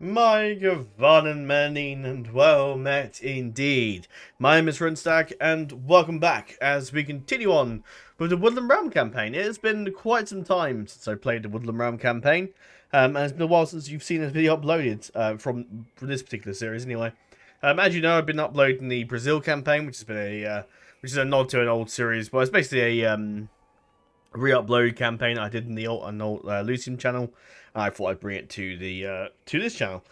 My Gavanen Manin and well met indeed. My name is Runstack and welcome back as we continue on with the Woodland Realm campaign. It has been quite some time since I played the Woodland Realm campaign, and it's been a while since you've seen this video uploaded from this particular series anyway. As you know, I've been uploading the Brazil campaign, which has been which is a nod to an old series, but it's basically a re-upload campaign I did in the old Lucian channel. I thought I'd bring it to the to this channel.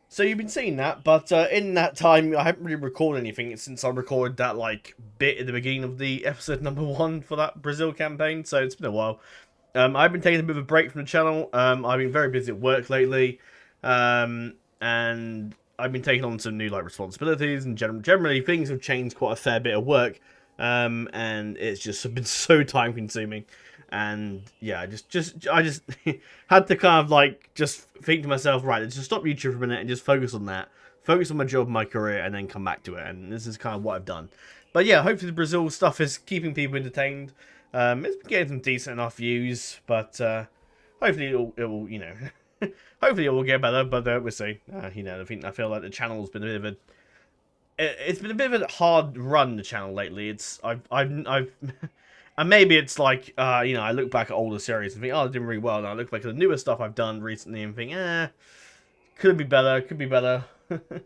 So you've been seeing that, but in that time I haven't really recorded anything since I recorded that like bit at the beginning of the episode number 1 for that Brazil campaign. So it's been a while. I've been taking a bit of a break from the channel. I've been very busy at work lately, and I've been taking on some new like responsibilities, and generally things have changed quite a fair bit of work, and it's just been so time consuming. And yeah, I just had to kind of like just think to myself, right, let's just stop YouTube for a minute and just focus on that, focus on my job, my career, and then come back to it. And this is kind of what I've done. But yeah, hopefully the Brazil stuff is keeping people entertained. It's been getting some decent enough views, but hopefully it will hopefully it will get better. But we'll see. I feel like the channel's been a bit of a it's been a bit of a hard run, the channel lately. I've and maybe it's like I look back at older series and think, oh, I did really well. And I look back at the newer stuff I've done recently and think, could be better, could be better. But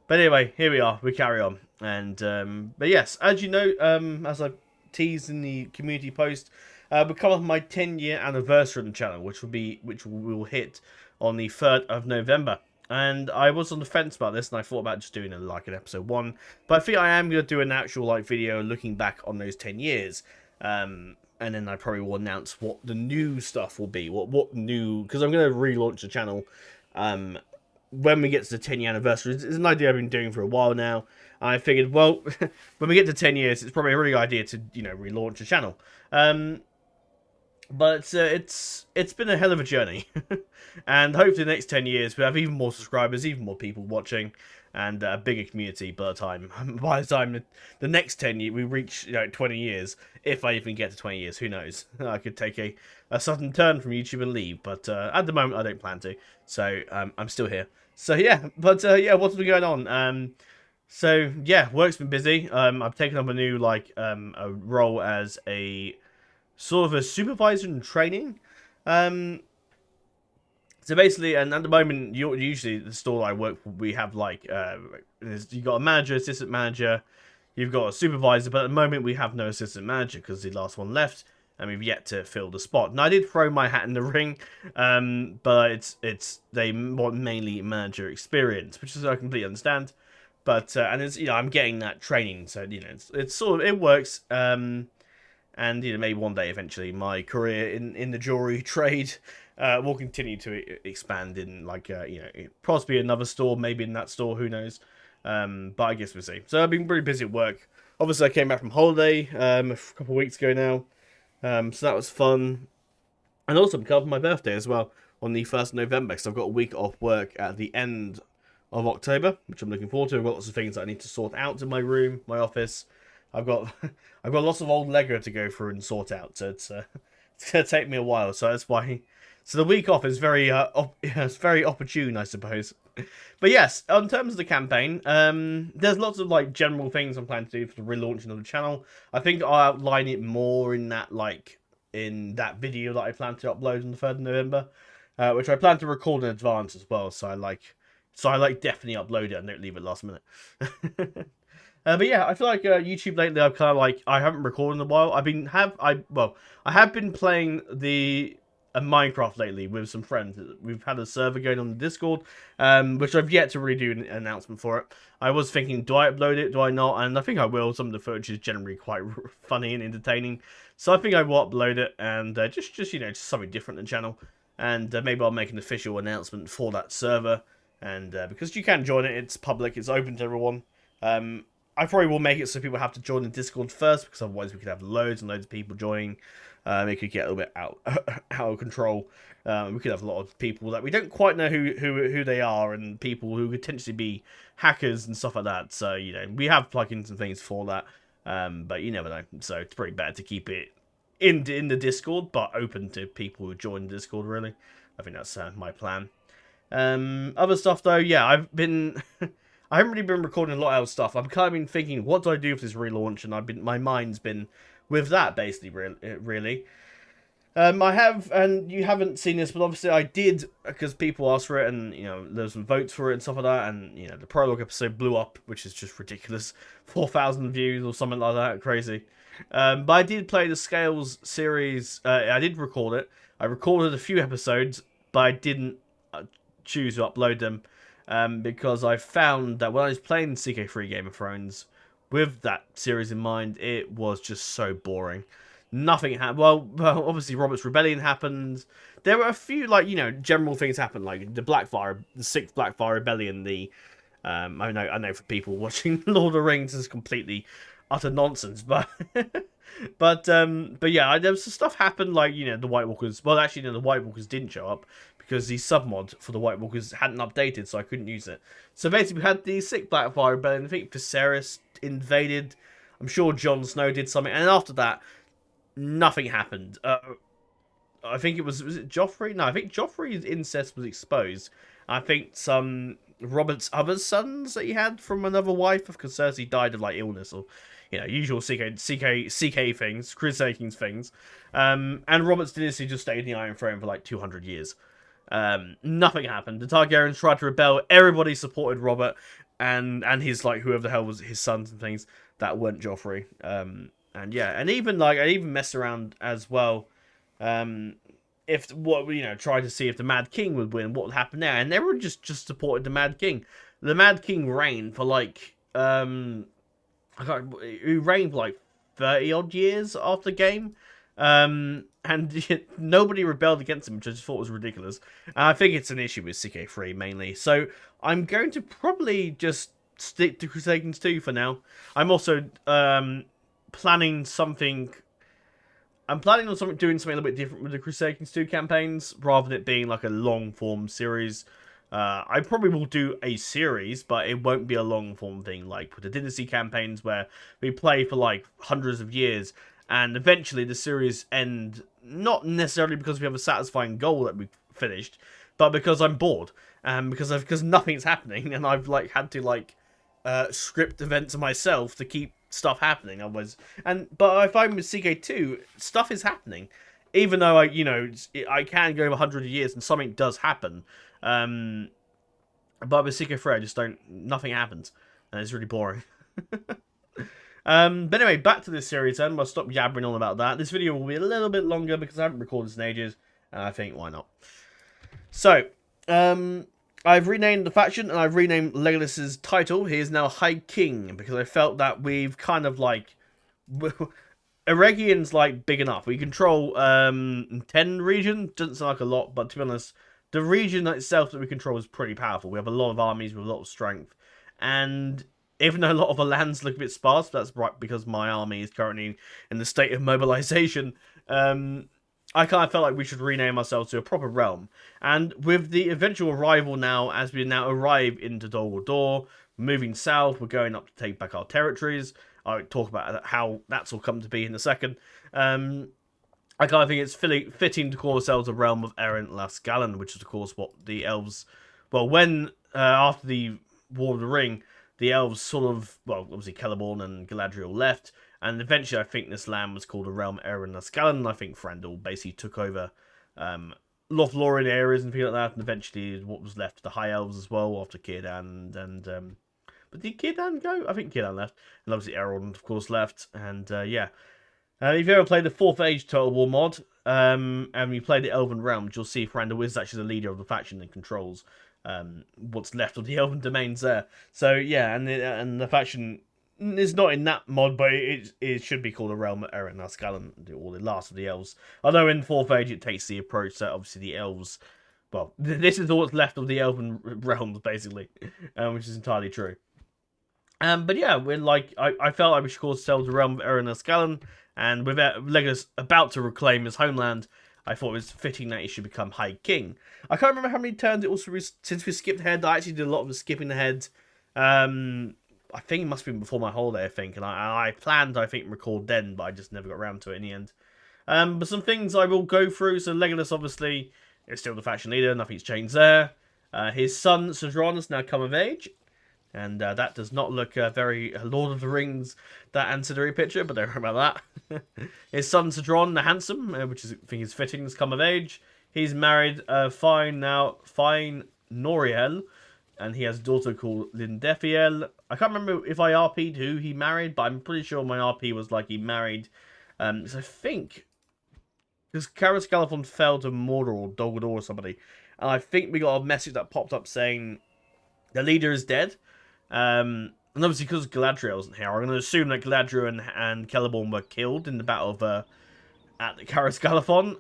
anyway, here we are. We carry on. And but yes, as you know, as I teased in the community post, we're coming up my 10-year anniversary on the channel, which we will hit on the 3rd of November. And I was on the fence about this, and I thought about just doing an episode 1. But I think I am going to do an actual video looking back on those 10 years. And then I probably will announce what the new stuff will be. What new... Because I'm going to relaunch the channel when we get to the 10-year anniversary. It's an idea I've been doing for a while now. I figured, well, when we get to 10 years, it's probably a really good idea to, relaunch the channel. But it's been a hell of a journey. And hopefully the next 10 years we have even more subscribers, even more people watching, and a bigger community by the time the next 10 years we reach 20 years, if I even get to 20 years, who knows. I could take a sudden turn from YouTube and leave, but at the moment I don't plan to, so I'm still here. So yeah, but yeah, what's been going on? So yeah, work's been busy. I've taken up a new a role as a sort of a supervisor in training. So basically, and at the moment, usually the store I work for, we have you've got a manager, assistant manager, you've got a supervisor, but at the moment we have no assistant manager because the last one left, and we've yet to fill the spot. And I did throw my hat in the ring, but they want mainly manager experience, which is I completely understand. But and it's I'm getting that training, so it's sort of it works. And maybe one day eventually my career in the jewelry trade will continue to expand in possibly another store, maybe in that store, who knows. But I guess we'll see. So I've been pretty busy at work. Obviously I came back from holiday a couple of weeks ago now, so that was fun. And also I'm coming up for my birthday as well on the 1st of November, because I've got a week off work at the end of October, which I'm looking forward to. I've got lots of things that I need to sort out in my room, my office. I've got lots of old Lego to go through and sort out, so it's gonna take me a while. So that's why. So the week off is it's very opportune, I suppose. But yes, in terms of the campaign, there's lots of general things I'm planning to do for the relaunching of the channel. I think I'll outline it more in that video that I plan to upload on the 3rd of November, which I plan to record in advance as well. So I definitely upload it and don't leave it last minute. But yeah, I feel like YouTube lately, I've kind of I haven't recorded in a while. I have been playing the Minecraft lately with some friends. We've had a server going on the Discord, which I've yet to really do an announcement for it. I was thinking, do I upload it? Do I not? And I think I will. Some of the footage is generally quite funny and entertaining, so I think I will upload it and just something different in the channel. And maybe I'll make an official announcement for that server. And because you can join it, it's public, it's open to everyone. I probably will make it so people have to join the Discord first, because otherwise we could have loads and loads of people joining. It could get a little bit out of control. We could have a lot of people that we don't quite know who they are, and people who could potentially be hackers and stuff like that. So we have plugins and things for that, but you never know. So it's pretty bad to keep it in the Discord, but open to people who join the Discord. Really, I think that's my plan. Other stuff though, yeah, I've been I haven't really been recording a lot of Elves stuff. I've kind of been thinking, what do I do with this relaunch? And my mind's been with that basically, really. I have, and you haven't seen this, but obviously I did, because people asked for it, and, you know, there's some votes for it and stuff like that, and, you know, the prologue episode blew up, which is just ridiculous. 4,000 views or something like that, crazy. But I did play the Scales series, I did record it. I recorded a few episodes, but I didn't choose to upload them, because I found that when I was playing CK3 Game of Thrones, with that series in mind, it was just so boring. Nothing happened. Well, obviously Robert's Rebellion happened. There were a few, like, you know, general things happened, like the sixth Blackfire Rebellion. I know for people watching Lord of the Rings is completely utter nonsense, but but yeah, there was some stuff happened, like, you know, the White Walkers. Well, actually, no, the White Walkers didn't show up because the submod for the White Walkers hadn't updated, so I couldn't use it. So basically, we had the sixth Blackfire Rebellion. I think Viserys invaded. I'm sure Jon Snow did something, and after that, nothing happened. I think was it Joffrey? No, I think Joffrey's incest was exposed. I think some Robert's other sons that he had from another wife, because Cersei died of like illness or, you know, usual CK things, Crusading things. And Robert's dynasty just stayed in the Iron Throne for like 200 years. Nothing happened. The Targaryens tried to rebel. Everybody supported Robert and his, like, whoever the hell was his sons and things that weren't Joffrey. And yeah, and even like I even messed around as well. If what, you know, tried to see if the Mad King would win, what would happen there, and everyone just supported the Mad King. The Mad King reigned for like he reigned for like 30 odd years after the game. And nobody rebelled against him, which I just thought was ridiculous. And I think it's an issue with CK3 mainly. So I'm going to probably just stick to Crusaders 2 for now. I'm also planning something. I'm planning on doing something a little bit different with the Crusaders 2 campaigns, rather than it being like a long form series. I probably will do a series, but it won't be a long form thing like with the Dynasty campaigns where we play for like hundreds of years, and eventually the series end, not necessarily because we have a satisfying goal that we've finished, but because I'm bored, and because nothing's happening, and I've like had to like script events myself to keep stuff happening otherwise. But I find with CK2 stuff is happening, even though I can go over 100 years and something does happen. But with CK3 I just nothing happens, and it's really boring. But anyway, back to this series then. I'll stop yabbering on about that. This video will be a little bit longer because I haven't recorded this in ages, and I think, why not? So I've renamed the faction, and I've renamed Legolas's title. He is now High King, because I felt that we've kind of like... Eregian's like big enough. We control 10 regions. Doesn't sound like a lot, but to be honest, the region itself that we control is pretty powerful. We have a lot of armies with a lot of strength. And even though a lot of the lands look a bit sparse, that's right because my army is currently in the state of mobilization. I kind of felt like we should rename ourselves to a proper realm. And with the eventual arrival now, as we now arrive into Dol Guldur, moving south, we're going up to take back our territories. I'll talk about how that's all come to be in a second. I kind of think it's fitting to call ourselves a realm of Eryn Lasgalen, which is, of course, what the Elves... Well, when, after the War of the Ring, the Elves sort of... Well, obviously Celeborn and Galadriel left, and eventually I think this land was called a realm Eryn Lasgalen, and I think Thranduil basically took over Lothlorien areas and things like that, and eventually what was left, the High Elves as well, after Círdan and but did Círdan go? I think Círdan left, and obviously Elrond, of course, left, and yeah. If you ever played the 4th Age Total War mod, and you play the Elven Realms, you'll see Thranduil is actually the leader of the faction and controls what's left of the Elven domains there. So yeah, and the faction is not in that mod, but it should be called a realm of Eryn Lasgalen, or the last of the Elves. Although in 4th Age it takes the approach that obviously the Elves, well, this is what's left of the Elven realms basically, which is entirely true. But yeah, we're like, I felt like we should call ourselves the realm of Eryn Lasgalen, and with Legolas about to reclaim his homeland, I thought it was fitting that he should become High King. I can't remember how many turns it was since we skipped ahead. I actually did a lot of the skipping ahead. I think it must have been before my holiday, I think, and I planned, I think, record then, but I just never got around to it in the end. But some things I will go through. So Legolas, obviously, is still the faction leader. Nothing's changed there. His son, Sidron, has now come of age. And that does not look very Lord of the Rings, that ancillary picture, but don't worry about that. His son, Sidron the Handsome, which is, I think is fitting, has come of age. He's married Fine Noriel, and he has a daughter called Lindefiel. I can't remember if I RP'd who he married, but I'm pretty sure my RP was like he married. So I think, because Lasgalen fell to Mordor or Dol Guldur or somebody, and I think we got a message that popped up saying the leader is dead. And obviously because Galadriel wasn't here, I'm going to assume that Galadriel and Celeborn were killed in the battle of at the Lasgalen.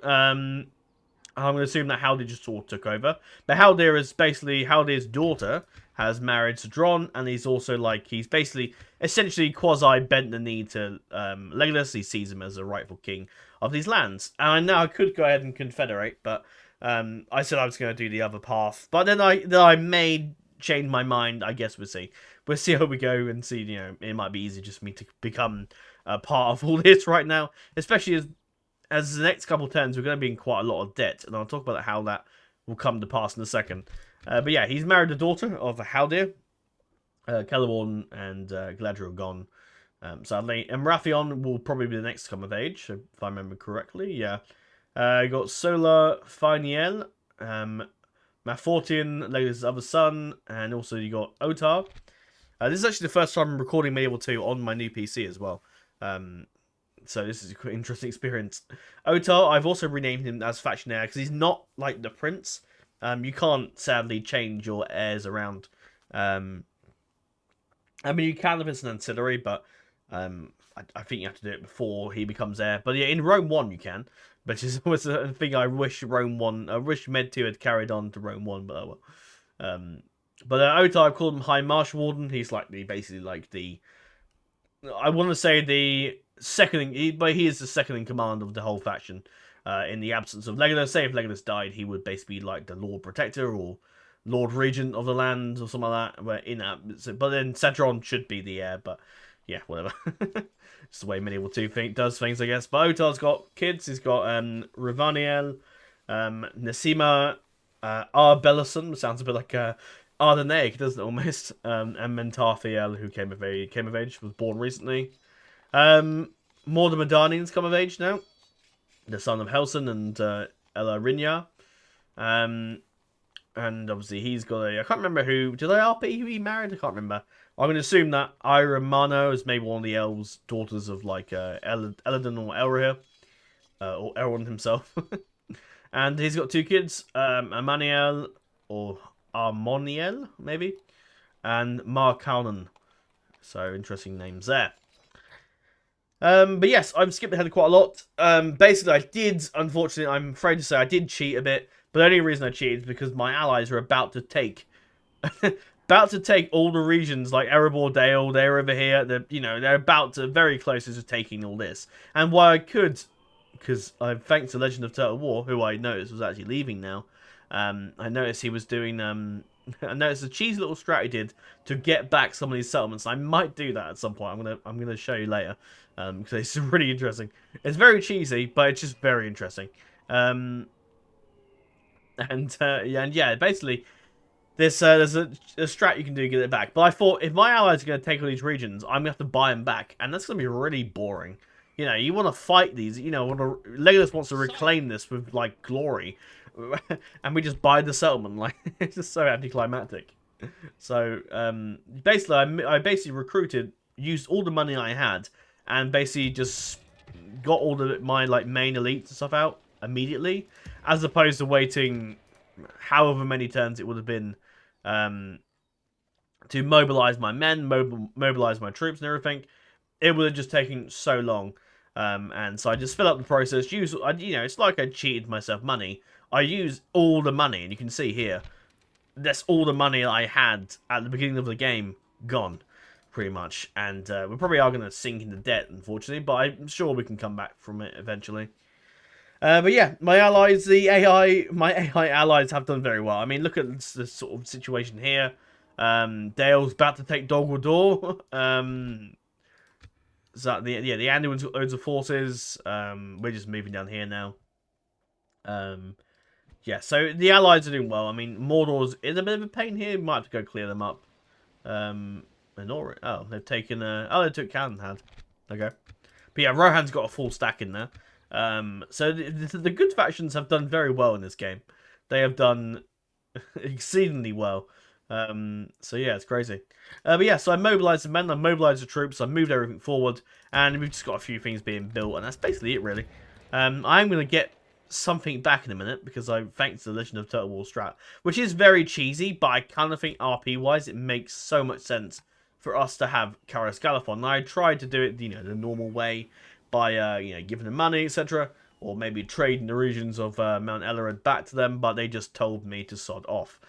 I'm going to assume that Haldir just sort of took over. But Haldir is basically, Haldir's daughter has married Sidron, and he's also like, he's basically, essentially quasi-bent the knee to Legolas. He sees him as a rightful king of these lands. And I know I could go ahead and confederate, but I said I was going to do the other path. But then I may change my mind. I guess we'll see. We'll see how we go and see, you know, it might be easy just for me to become a part of all this right now. Especially as the next couple of turns, we're going to be in quite a lot of debt. And I'll talk about how that will come to pass in a second. But yeah, he's married the daughter of Haldir. Celeborn and Galadriel gone, sadly. And Wrathion will probably be the next to come of age, if I remember correctly. Yeah. You got Solar Finiel, Mafortian, Legolas' other son, and also you got Otar. This is actually the first time I'm recording Medieval 2 on my new PC as well. So this is a quite interesting experience. Otar, I've also renamed him as Factionaire because he's not like the prince. You can't sadly change your heirs around. I mean, you can if it's an ancillary, but I think you have to do it before he becomes heir. But yeah, in Rome 1 you can, which is always a thing I wish Rome 1, I wish Med 2 had carried on to Rome 1, but oh well. But Otar, I call him High Marshal Warden. He's like basically like the, I want to say the second, but he is the second in command of the whole faction. In the absence of Legolas, say if Legolas died, he would basically be like the Lord Protector or Lord Regent of the land or something like that. Where in that, but then Sadron should be the heir. But yeah, whatever. It's the way Medieval 2 does things, I guess. But Otar's got kids. He's got Ravaniel, Nasima, Arbellison, sounds a bit like Ardenegg, doesn't it, almost? And Mentarthiel, who came of age, was born recently. Mordor Medanian's come of age now. The son of Helson and Elarinya. And obviously he's got a, I can't remember who, did I RP who he married? I can't remember. I'm going to assume that Ira Mano is maybe one of the elves' daughters of like Eladin or Elrahir. Or Elrond himself. And he's got two kids, Amaniel or Armoniel, maybe, and Markanen. So interesting names there. But yes, I've skipped ahead quite a lot. Basically, I did, unfortunately, I'm afraid to say, I did cheat a bit. But the only reason I cheated is because my allies are about to take, all the regions like Erebor Dale. They're over here. They're about to very close to taking all this. And why I could, because thanks to Legend of Turtle War, who I noticed was actually leaving now. I noticed he was doing. I noticed a cheesy little strat he did to get back some of these settlements. I might do that at some point. I'm gonna show you later because it's really interesting. It's very cheesy, but it's just very interesting. Yeah, basically, there's a strat you can do to get it back. But I thought if my allies are going to take all these regions, I'm going to have to buy them back, and that's going to be really boring. You know, you want to fight these. You know, Legolas wants to reclaim this with like glory, and we just buy the settlement. Like it's just so anticlimactic. So basically, I basically recruited, used all the money I had, and basically just got all my like main elites and stuff out immediately, as opposed to waiting however many turns it would have been to mobilize my men, mobilize my troops and everything. It would have just taken so long. And so I just fill up the process. It's like I cheated myself money. I use all the money, and you can see here, that's all the money I had at the beginning of the game gone, pretty much. And we probably are going to sink into debt, unfortunately, but I'm sure we can come back from it eventually. But yeah, my allies, my AI allies have done very well. I mean, look at the sort of situation here. Dale's about to take Dol Guldur. So the Anduin's got loads of forces. We're just moving down here now. yeah, so the allies are doing well. I mean, Mordor's is a bit of a pain here. Might have to go clear them up. And oh, they've taken oh, they took Canonhad. Okay. But yeah, Rohan's got a full stack in there. So the good factions have done very well in this game. They have done exceedingly well. So yeah, it's crazy. But yeah, so I mobilized the men, I mobilized the troops, I moved everything forward, and we've just got a few things being built, and that's basically it, really. I'm going to get something back in a minute, because I thanks to the Legend of Turtle War strat, which is very cheesy, but I kind of think RP-wise, it makes so much sense for us to have Karas Galathon. I tried to do it, the normal way, by, giving them money, etc., or maybe trading the regions of Mount Elrond back to them, but they just told me to sod off.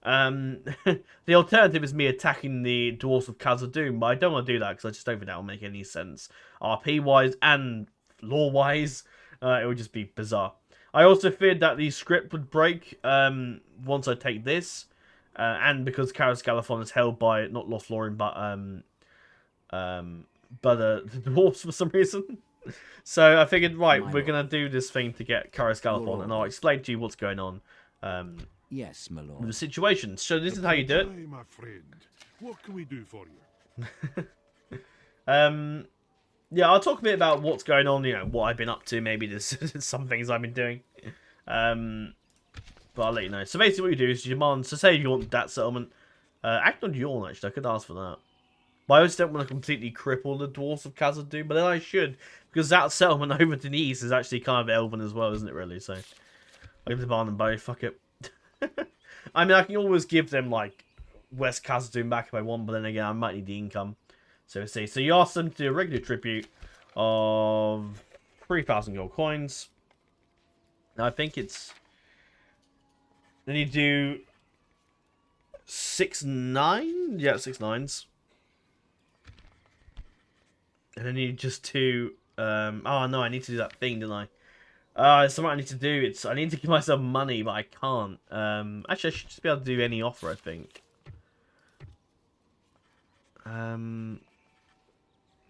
The alternative is me attacking the Dwarves of Khazad-dûm, but I don't want to do that because I just don't think that will make any sense. RP-wise and lore-wise, it would just be bizarre. I also feared that the script would break once I take this, and because Karas Galathon is held by, not Lothlorien, but the Dwarves for some reason. So I figured, right, we're going to do this thing to get Karas Galathon, and I'll explain to you what's going on. Yes, my lord. The situation. So this is how you do it. My friend, what can we do for you? Yeah, I'll talk a bit about what's going on, what I've been up to. Maybe there's some things I've been doing. But I'll let you know. So basically what you do is you demand, so say you want that settlement. Act on Yorn, actually, I could ask for that. But I just don't want to completely cripple the Dwarves of Khazad-dûm, but then I should, because that settlement over to the east is actually kind of elven as well, isn't it, really? So, I'll give demand them both, fuck it. I mean, I can always give them, like, West Khazad-dûm back if I want, but then again, I might need the income. So, let's see. So, you ask them to do a regular tribute of 3,000 gold coins. Now, I think it's... Then you do 6 9? Yeah, 6 9s. And then you just do... oh, no, I need to do that thing, didn't I? It's something I need to do. I need to give myself money, but I can't. Actually, I should just be able to do any offer, I think.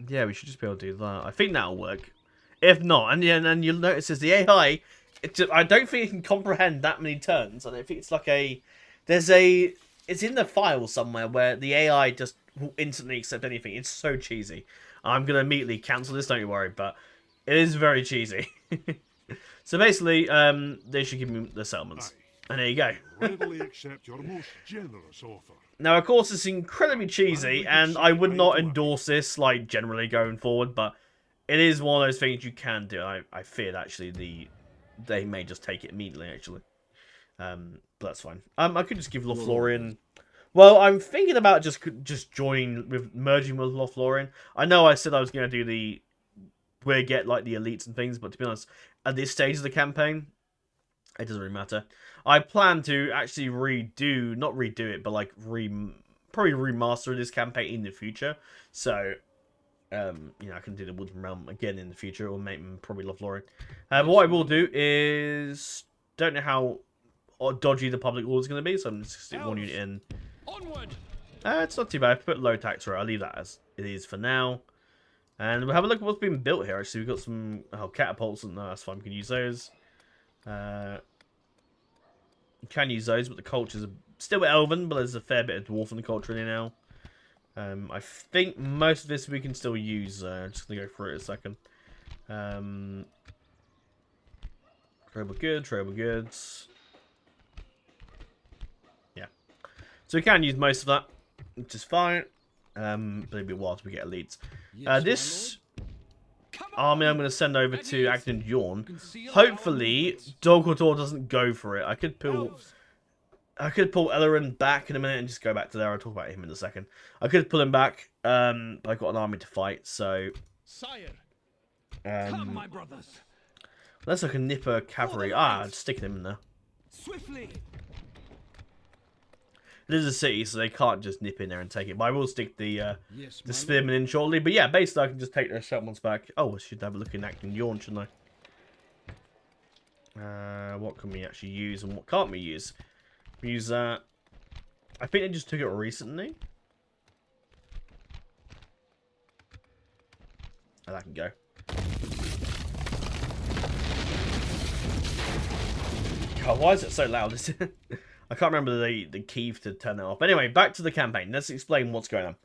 Yeah, we should just be able to do that. I think that'll work. If not, and you'll notice as the AI, I don't think it can comprehend that many turns. I don't think it's like a... It's in the file somewhere where the AI just will instantly accept anything. It's so cheesy. I'm going to immediately cancel this, don't you worry, but it is very cheesy. So basically, they should give me the settlements. And there you go. Readily accept your most generous offer. Now, of course, it's incredibly cheesy, and I would not endorse this, like, generally going forward, but it is one of those things you can do. I feared, actually, they may just take it immediately, actually. But that's fine. I could just give Lothlorien... Well, I'm thinking about just merging with Lothlorien. I know I said I was going to do where get like the elites and things, but to be honest, at this stage of the campaign, it doesn't really matter. I plan to actually not redo it, but like probably remaster this campaign in the future. So, I can do the Woodland Realm again in the future, or make probably Lothlorien. But what I will do is, don't know how dodgy the public order is going to be, so I'm just going to stick one unit in. Onward. It's not too bad. I've put low tax rate. I'll leave that as it is for now. And we'll have a look at what's been built here. Actually, we've got some catapults. No, that's fine. We can use those. You can use those, but the culture's still elven, but there's a fair bit of dwarf culture in here now. I think most of this we can still use. I'm just going to go through it in a second. Tradable goods. Yeah. So we can use most of that, which is fine. But it'll be a while till we get elites. This army I'm going to send over to Acton Yorn. Hopefully, Dogwaltor doesn't go for it. I could pull Elryn back in a minute and just go back to there. I'll talk about him in a second. I could pull him back, but I've got an army to fight, so... Sire, come, my brothers. Unless I can nipper cavalry. I'm sticking him in there. Swiftly. It is a city, so they can't just nip in there and take it. But I will stick the spearmen in shortly. But yeah, basically I can just take their settlements back. Oh, I should have a look in Acton Yorn, shouldn't I? What can we actually use and what can't we use? We use that. I think they just took it recently. Oh, that can go. God, why is it so loud? I can't remember the key to turn that off. But anyway, back to the campaign. Let's explain what's going on.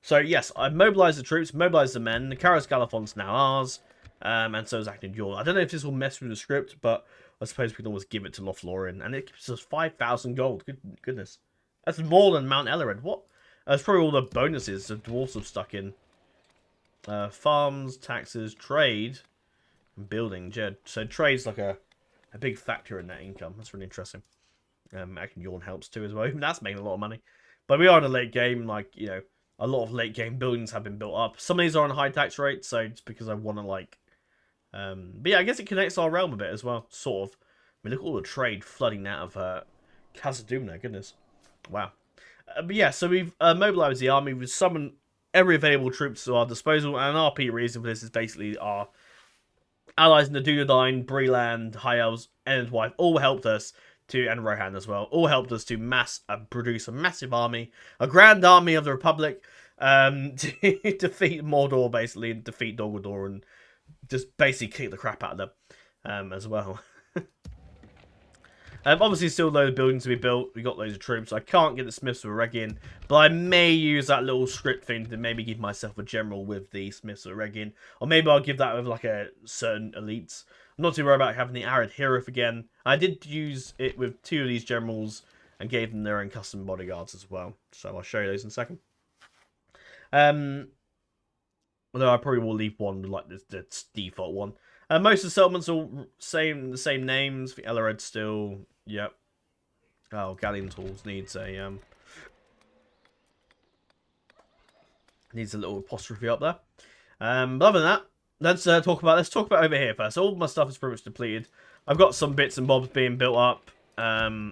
So, yes, I've mobilized the troops, mobilized the men. The Karos Galafon's now ours. And so is Acting Duel. I don't know if this will mess with the script, but I suppose we can always give it to Lothlorien. And it gives us 5,000 gold. Goodness. That's more than Mount Ellered. What? That's probably all the bonuses the dwarves have stuck in. Farms, taxes, trade, and building. So trade's like a big factor in that income. That's really interesting. Acting Yawn helps too as well. Even that's making a lot of money. But we are in a late game, like, you know, a lot of late game buildings have been built up. Some of these are on high tax rates, so it's because I want to, like... but yeah, I guess it connects our realm a bit as well, sort of. I mean, look at all the trade flooding out of Khazad-dûm, goodness. Wow. But yeah, so we've mobilized the army. We've summoned every available troops to our disposal, and an RP reason for this is basically our allies in the Dunedain, Breland, High Elves, Endwife all helped us to, and Rohan as well, all helped us to produce a massive army, a grand army of the Republic, to defeat Mordor, basically, and defeat Dol Guldur, and just basically kick the crap out of them as well. Obviously, still loads of buildings to be built. We got loads of troops. I can't get the Smiths of Eregion, but I may use that little script thing to maybe give myself a general with the Smiths of Eregion, or maybe I'll give that with like a certain elites. I'm not too worried about having the Arid Hero again. I did use it with 2 of these generals and gave them their own custom bodyguards as well. So I'll show you those in a second. Although I probably will leave one like the default one. Most of the settlements are the same names. The Ellered still, yep. Oh, Galleon Tools needs a little apostrophe up there. But other than that, let's talk about over here first. All my stuff is pretty much depleted. I've got some bits and bobs being built up. I'll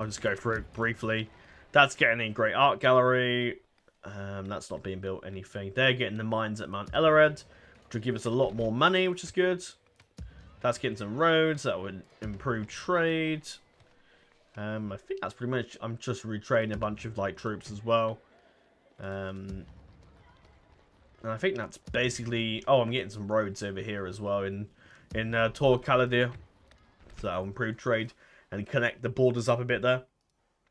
just go through it briefly. That's getting a great art gallery. That's not being built anything. They're getting the mines at Mount Ellered, which will give us a lot more money, which is good. That's getting some roads. That would improve trade. I think that's pretty much... I'm just retraining a bunch of like troops as well. And I think that's basically... Oh, I'm getting some roads over here as well in Tor Caladir. So that'll improve trade and connect the borders up a bit there.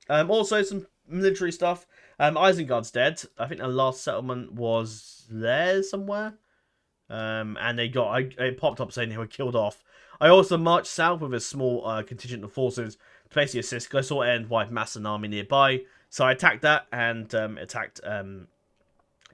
Also, some military stuff. Isengard's dead. I think the last settlement was there somewhere. And they got... it popped up saying they were killed off. I also marched south with a small contingent of forces to basically assist, because I saw Endwife mass an army nearby. So I attacked that and attacked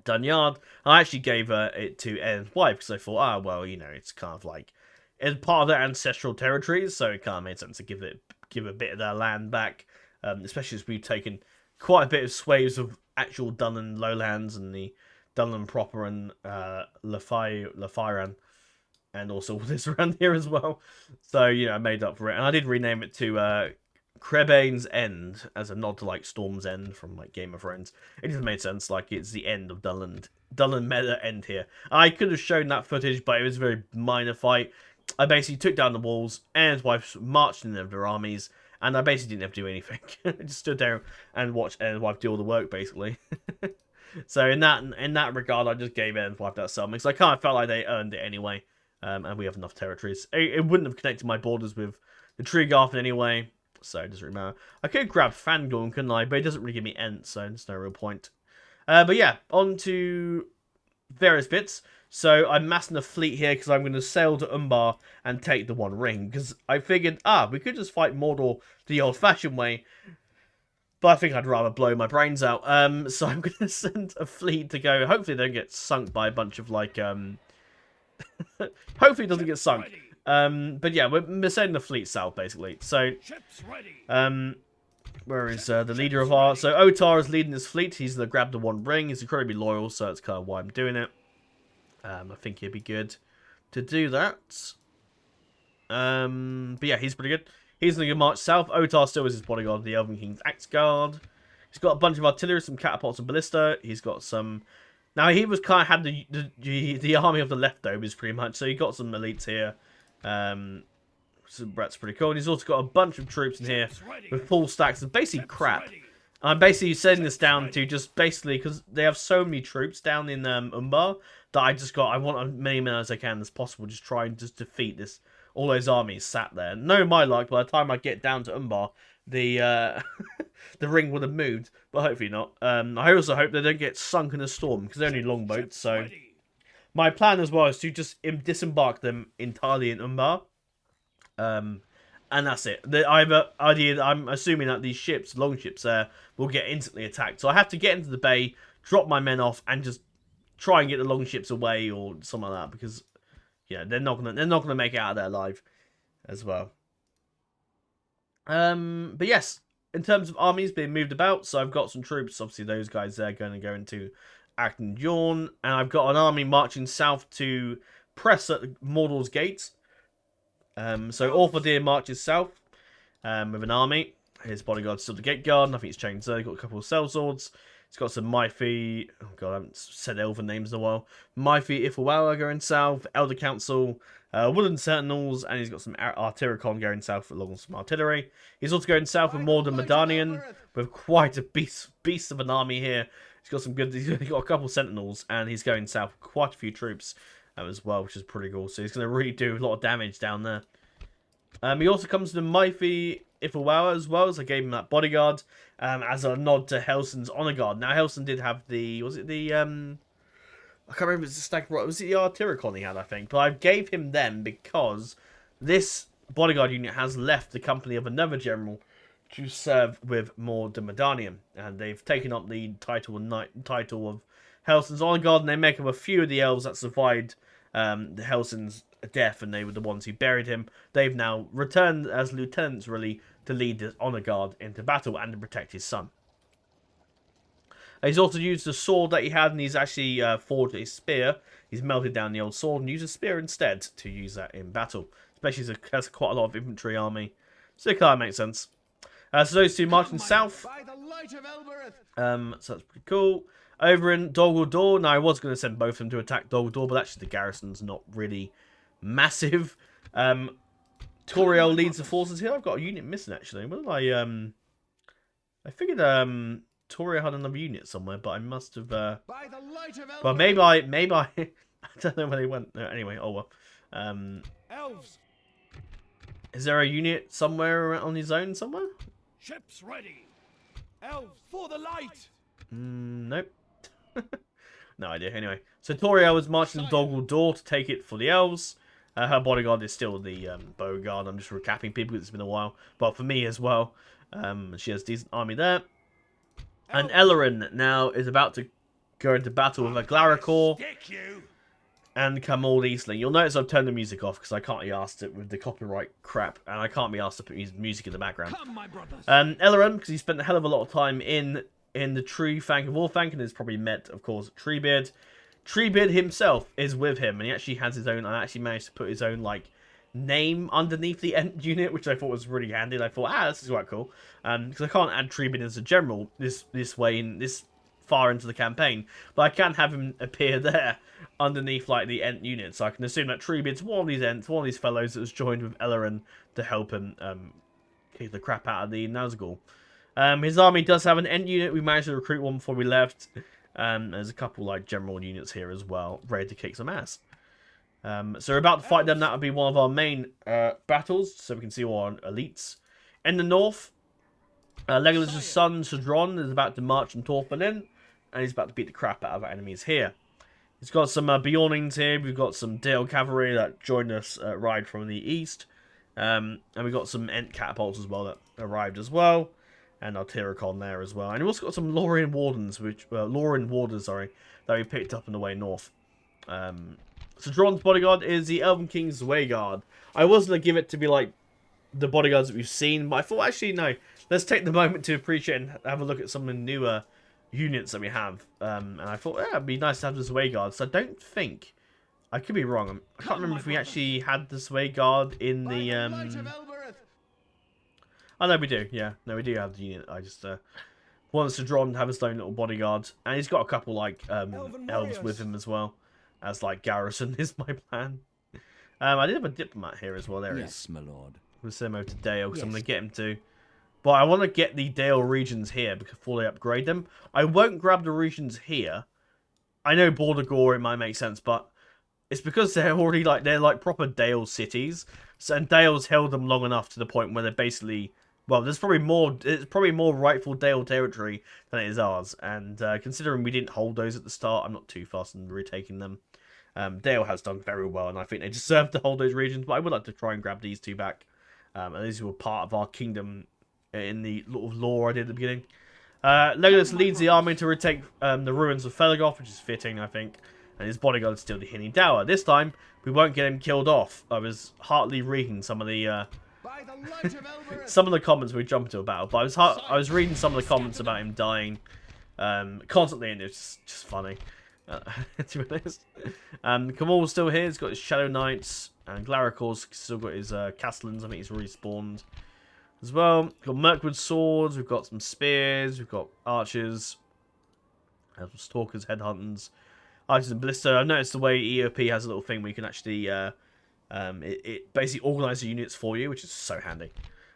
Dunyard. I actually gave it to Endwife because I thought, well, you know, it's kind of like... It's part of their ancestral territories, so it kind of made sense to give a bit of their land back. Especially as we've taken quite a bit of swathes of actual Dunland lowlands and the Dunland proper and Lafairan, and also all this around here as well. So, you know, I made up for it. And I did rename it to Crebane's End, as a nod to like Storm's End from like Game of Thrones. It just made sense, like it's the end of Dunland meta end here. I could have shown that footage, but it was a very minor fight. I basically took down the walls, and Endwife marched in their armies, and I basically didn't have to do anything. I just stood there and watched Endwife do all the work, basically. So in that regard, I just gave Endwife that summon, because I kind of felt like they earned it anyway, and we have enough territories. It wouldn't have connected my borders with the Treegarth anyway, so it doesn't really matter. I could grab Fangorn, couldn't I? But it doesn't really give me Ent, so there's no real point. But yeah, on to various bits. So I'm massing a fleet here because I'm going to sail to Umbar and take the One Ring. Because I figured, we could just fight Mordor the old-fashioned way. But I think I'd rather blow my brains out. So I'm going to send a fleet to go. Hopefully they don't get sunk by a bunch of like... Hopefully it doesn't get sunk. But yeah, we're sending the fleet south, basically. So... where is the leader of our... So Otar is leading this fleet. He's going to grab the One Ring. He's incredibly loyal, so that's kind of why I'm doing it. I think he'd be good to do that. But yeah, he's pretty good. He's going to march south. Otar still is his bodyguard, the Elven King's Axe Guard. He's got a bunch of artillery, some catapults and ballista. He's got some... Now, he was kind of had the army of the leftovers, pretty much. So he got some elites here. So that's pretty cool. And he's also got a bunch of troops in here with full stacks of basically crap. I'm basically sending this down to just basically because they have so many troops down in Umbar that I want as many men as I can as possible. Just try and just defeat all those armies sat there. No, my luck, by the time I get down to Umbar, the the ring would have moved, but hopefully not. I also hope they don't get sunk in a storm, because they're only longboats, so... Ready. My plan as well is to just disembark them entirely in Umbar. And that's it. I'm assuming that these ships, longships there, will get instantly attacked. So I have to get into the bay, drop my men off, and just try and get the longships away or something like that, because yeah, they're not gonna make it out of there alive as well. But yes, in terms of armies being moved about, so I've got some troops. Obviously, those guys there are going to go into Acton Yawn, and I've got an army marching south to press at Mordor's gates. So Orthadir marches south with an army. His bodyguard's still the gate guard. Nothing's changed there. He's got a couple of sellswords. He's got some Myfi. Oh god, I haven't said elven names in a while. Myfi Ifawawa going south. Elder Council. Woodland Sentinels. And he's got some Artyricon going south along with some artillery. He's also going south with more than Medanian with quite a beast of an army here. He's got some good. He's got a couple of Sentinels and he's going south with quite a few troops as well, which is pretty cool. So he's going to really do a lot of damage down there. He also comes to Myfi Ifawawa as well, so I gave him that bodyguard as a nod to Helson's honor guard. Now Helson did have the, was it the I can't remember if it's the stag, was it the Artyricon he had, I think, but I gave him them because this bodyguard unit has left the company of another general to serve with more than Medanian, and they've taken up the title of Helson's honor guard, and they make up a few of the elves that survived the Helson's death, and they were the ones who buried him. They've now returned as lieutenants, really, to lead the honor guard into battle and to protect his son. He's also used the sword that he had, and he's actually forged a spear. He's melted down the old sword and used a spear instead to use that in battle, especially as it has quite a lot of infantry army. So it kind of makes sense. So those two marching south. By the light of So that's pretty cool. Over in Dol now I was going to send both of them to attack Dol, but actually the garrison's not really massive. Toriel leads the forces here. I've got a unit missing actually. What did I figured Toriel had another unit somewhere, but I must have By the light of well maybe I I don't know where they went. No, anyway, oh well. Elves, Is there a unit somewhere on his own somewhere? ships ready. Elves for the light. Nope. No idea. Anyway, so Toriel was marching to Dol to take it for the elves. Her bodyguard is still the bow guard. I'm just recapping people because it's been a while, but for me as well. She has a decent army there. And Eryn now is about to go into battle with a Glaracor Stick you. and Camald Eastling. You'll notice I've turned the music off because I can't be asked it with the copyright crap, and I can't be asked to put music in the background. Come, my brothers. Eryn, because he spent a hell of a lot of time in the tree flank of Orthanc, and has probably met, of course, Treebeard. Treebeard himself is with him, and he actually has his own. I actually managed to put his own like name underneath the Ent unit, which I thought was really handy. And I thought, this is quite cool, because I can't add Treebeard as a general this way in this far into the campaign, but I can have him appear there underneath like the Ent unit, so I can assume that Treebeard's one of these Ents, one of these fellows that was joined with Eryn to help him kick the crap out of the Nazgul. His army does have an Ent unit. We managed to recruit one before we left. There's a couple like general units here as well, ready to kick some ass. So we're about to fight them. That would be one of our main battles, so we can see all our elites. In the north, Legolas' son, Sidron, is about to march and Torfin, and he's about to beat the crap out of our enemies here. He's got some Bjornings here. We've got some Dale cavalry that joined us ride from the east. And we've got some Ent catapults as well that arrived as well. And Artyricon there as well. And we've also got some Lorien Warders, that we picked up on the way north. So Dron's bodyguard is the Elven King's Wayguard. I was going to give it to be like the bodyguards that we've seen, but I thought actually no. Let's take the moment to appreciate and have a look at some of the newer units that we have. And I thought, it'd be nice to have this Wayguard. So I don't think, I could be wrong. I can't remember if we actually had this Wayguard in the oh, no, we do. Yeah, no, we do have the unit. I just wants to draw him to have his own little bodyguard, and he's got a couple like elves with him as well, as like garrison is my plan. I did have a diplomat here as well. There he is. Yes, my lord. We'll send him over to Dale because I'm going to get him to. But I want to get the Dale regions here before they upgrade them. I won't grab the regions here. I know Border Gore, it might make sense, but it's because they're already like they're like proper Dale cities. So and Dale's held them long enough to the point where they're basically there's probably more. It's probably more rightful Dale territory than it is ours. And considering we didn't hold those at the start, I'm not too fast in retaking them. Dale has done very well, and I think they deserve to hold those regions. But I would like to try and grab these two back. And these were part of our kingdom in the little lore I did at the beginning. Legolas leads the army to retake the ruins of Felgoth, which is fitting, I think. And his bodyguard steal the Hinny Tower. This time, we won't get him killed off. I was heartily reading some of the comments we jump into a battle, but I was reading some of the comments about him dying constantly, and it's just funny. To be honest, Kamal's still here. He's got his Shadow Knights, and Glarakor's still got his Castellans. I think he's respawned as well. We've got Mirkwood swords. We've got some spears. We've got archers, some stalkers, headhunters, archers and ballista. I've noticed the way EOP has a little thing where you can actually it basically organises the units for you, which is so handy.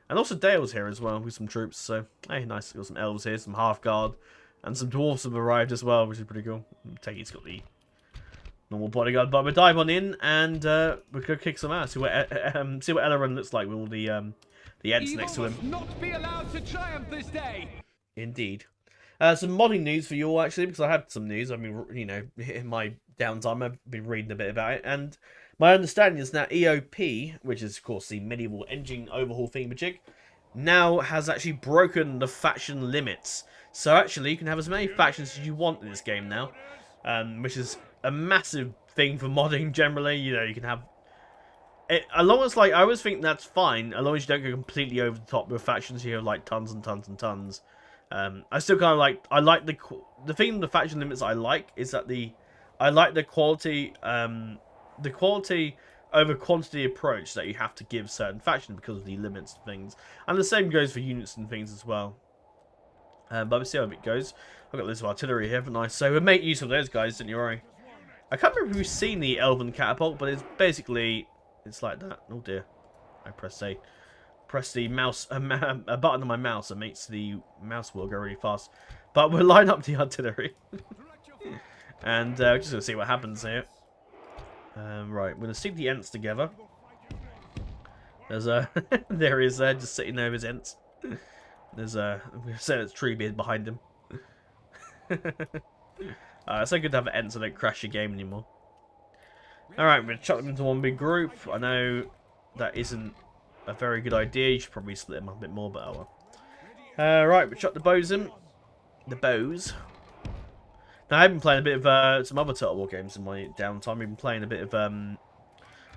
And also Dale's here as well with some troops. So hey, nice. We've got some elves here, some half guard. And some dwarves have arrived as well, which is pretty cool. Take he's got the normal bodyguard, but we'll dive on in and we'll go kick some ass. See what Eryn looks like with all the Ents next to him. Not be allowed to triumph this day. Indeed. Some modding news for you all actually, because I had some news. I mean, you know, in my downtime, I've been reading a bit about it, and my understanding is that EOP, which is of course the medieval engine overhaul thingamajig, now has actually broken the faction limits. So actually, you can have as many factions as you want in this game now, which is a massive thing for modding generally. You know, you can have it, as long as like I always think that's fine, as long as you don't go completely over the top with factions. You have like tons and tons and tons. I still kind of like the thing with the faction limits I like is that I like the quality over quantity approach that you have to give certain factions because of the limits and things, and the same goes for units and things as well. But we'll see how it goes. I've got loads of artillery here, haven't I? So we'll make use of those guys, don't you worry. I can't remember if we've seen the Elven catapult, but it's basically it's like that. Oh dear, I press the mouse a button on my mouse and makes the mouse wheel go really fast. But we'll line up the artillery, and we're just gonna see what happens here. Right, we're gonna stick the Ents together. There's there he is there, just sitting there with his Ents. There's a tree beard behind him. It's so good to have Ents so they don't crash your game anymore. Alright, we're going to chuck them into one big group. I know that isn't a very good idea. You should probably split them up a bit more, but oh well. Right, we chuck the bows in. The bows. Now, I've been playing a bit of some other Total War games in my downtime. I've been playing a bit of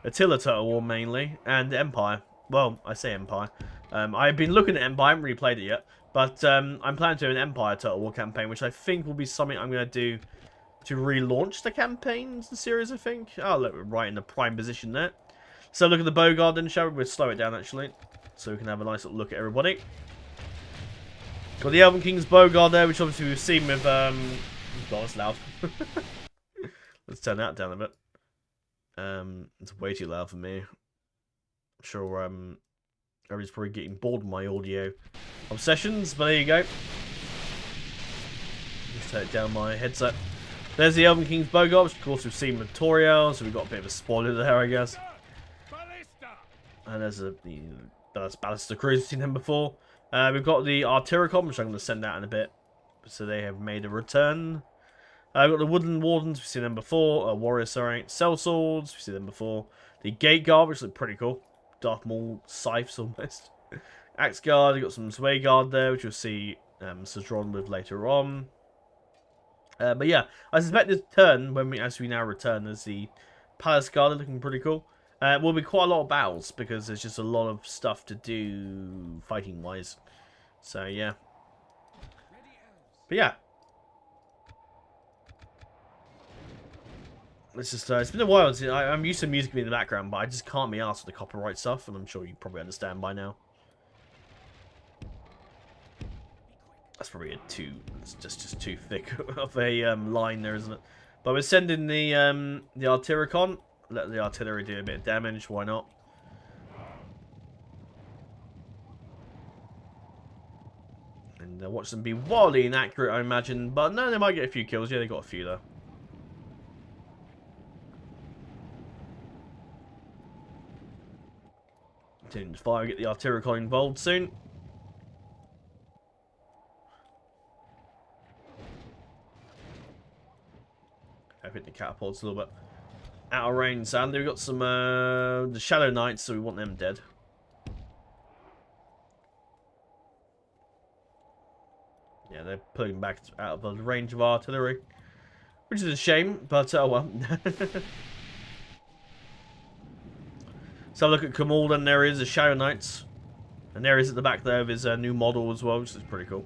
Attila Total War mainly, and Empire. Well, I say Empire. I've been looking at Empire, I haven't really played it yet, but I'm planning to do an Empire Total War campaign, which I think will be something I'm going to do to relaunch the campaigns, the series, I think. Oh, look, we're right in the prime position there. So look at the Bowguard then, shall we? We'll slow it down, actually, so we can have a nice little look at everybody. Got the Elven King's Bowguard there, which obviously we've seen with, God, it's loud. Let's turn that down a bit. It's way too loud for me. I'm sure, everybody's probably getting bored of my audio obsessions, but there you go. Let's take down my headset. There's the Elven King's Bowguard, which of course we've seen with Toriel, so we've got a bit of a spoiler there, I guess. And there's the Ballista Cruise, we've seen them before. We've got the Artyricon, which I'm going to send out in a bit. So they have made a return. We've got the Woodland Wardens, we've seen them before. Warriors, sorry. Cell Swords, we've seen them before. The Gate Guard, which look pretty cool. Darth Maul scythes almost. Axe Guard, you've got some Sway Guard there, which you'll see Sidron with later on. But yeah, I suspect this turn, as we now return, as the Palace Guard, looking pretty cool. Will be quite a lot of battles, because there's just a lot of stuff to do fighting-wise. So yeah. But yeah. It's just, it's been a while. I'm used to music being in the background, but I just can't be asked for the copyright stuff, and I'm sure you probably understand by now. That's probably it's just too thick of a line there, isn't it? But we're sending the Artyricon. Let the artillery do a bit of damage. Why not? And watch them be wildly inaccurate, I imagine. But no, they might get a few kills. Yeah, they got a few though. And fire, get the artillery involved soon. I think the catapult's a little bit out of range. Sadly, we've got some the Shadow Knights, so we want them dead. Yeah, they're pulling back out of the range of artillery, which is a shame, but oh well. So look at Kamal, and there is the Shadow Knights, and there is at the back there of his new model as well, which is pretty cool.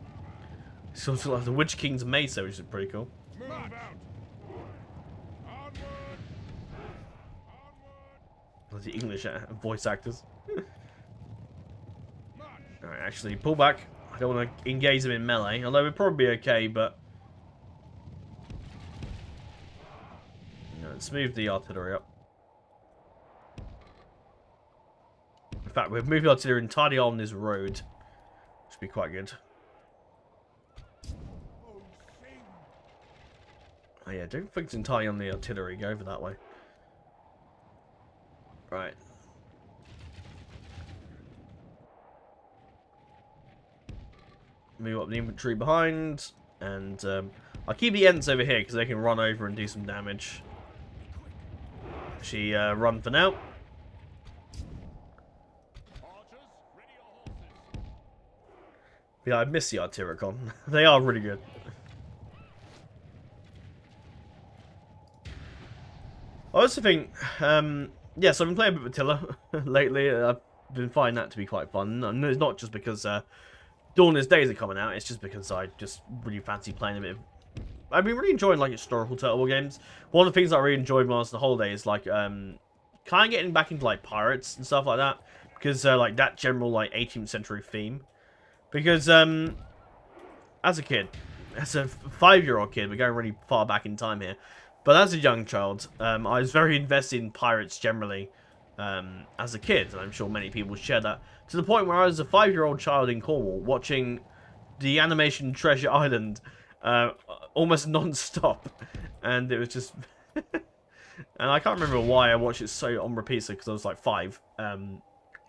Sort of like the Witch King's Mesa, which is pretty cool. Move out. Onward. Like the English voice actors. Alright, actually, pull back. I don't want to engage them in melee, although we'd probably be okay, but... No, let's move the artillery up. In fact, we've moved the artillery entirely on this road. Which would be quite good. Oh yeah, don't focus entirely on the artillery. Go over that way. Right. Move up the infantry behind. And I'll keep the Ents over here because they can run over and do some damage. Actually, run for now. Yeah, I miss the Artyricon. They are really good. I also think, yeah, so I've been playing a bit with Attila lately. I've been finding that to be quite fun. And it's not just because Dawnless Days are coming out, it's just because I just really fancy playing a bit of... I've been really enjoying, like, historical Total War games. One of the things I really enjoyed when I was on the holiday is, like, kind of getting back into, like, pirates and stuff like that. Because, like, that general, like, 18th century theme. Because, as a kid, as a 5-year-old kid, we're going really far back in time here. But as a young child, I was very invested in pirates generally as a kid. And I'm sure many people share that. To the point where I was a 5-year-old child in Cornwall watching the animation Treasure Island almost non-stop. And it was just... and I can't remember why I watched it so on repeat, because I was like 5. I'm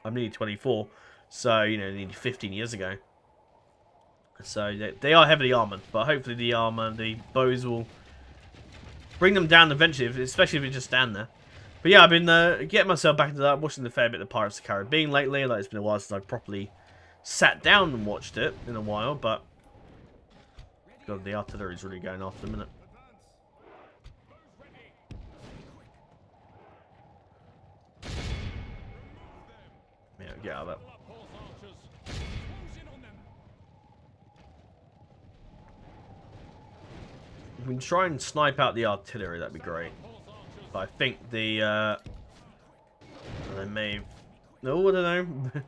nearly 24. So, you know, nearly 15 years ago. So, they are heavily armoured. But hopefully the armour, the bows will bring them down eventually, especially if we just stand there. But yeah, I've been getting myself back into that, watching the fair bit of Pirates of the Caribbean lately. Like, it's been a while since I've properly sat down and watched it in a while, but God, the artillery's really going after the minute. Yeah, get out of that. If we can try and snipe out the artillery, that'd be great. But I think the they may have... No, I don't know.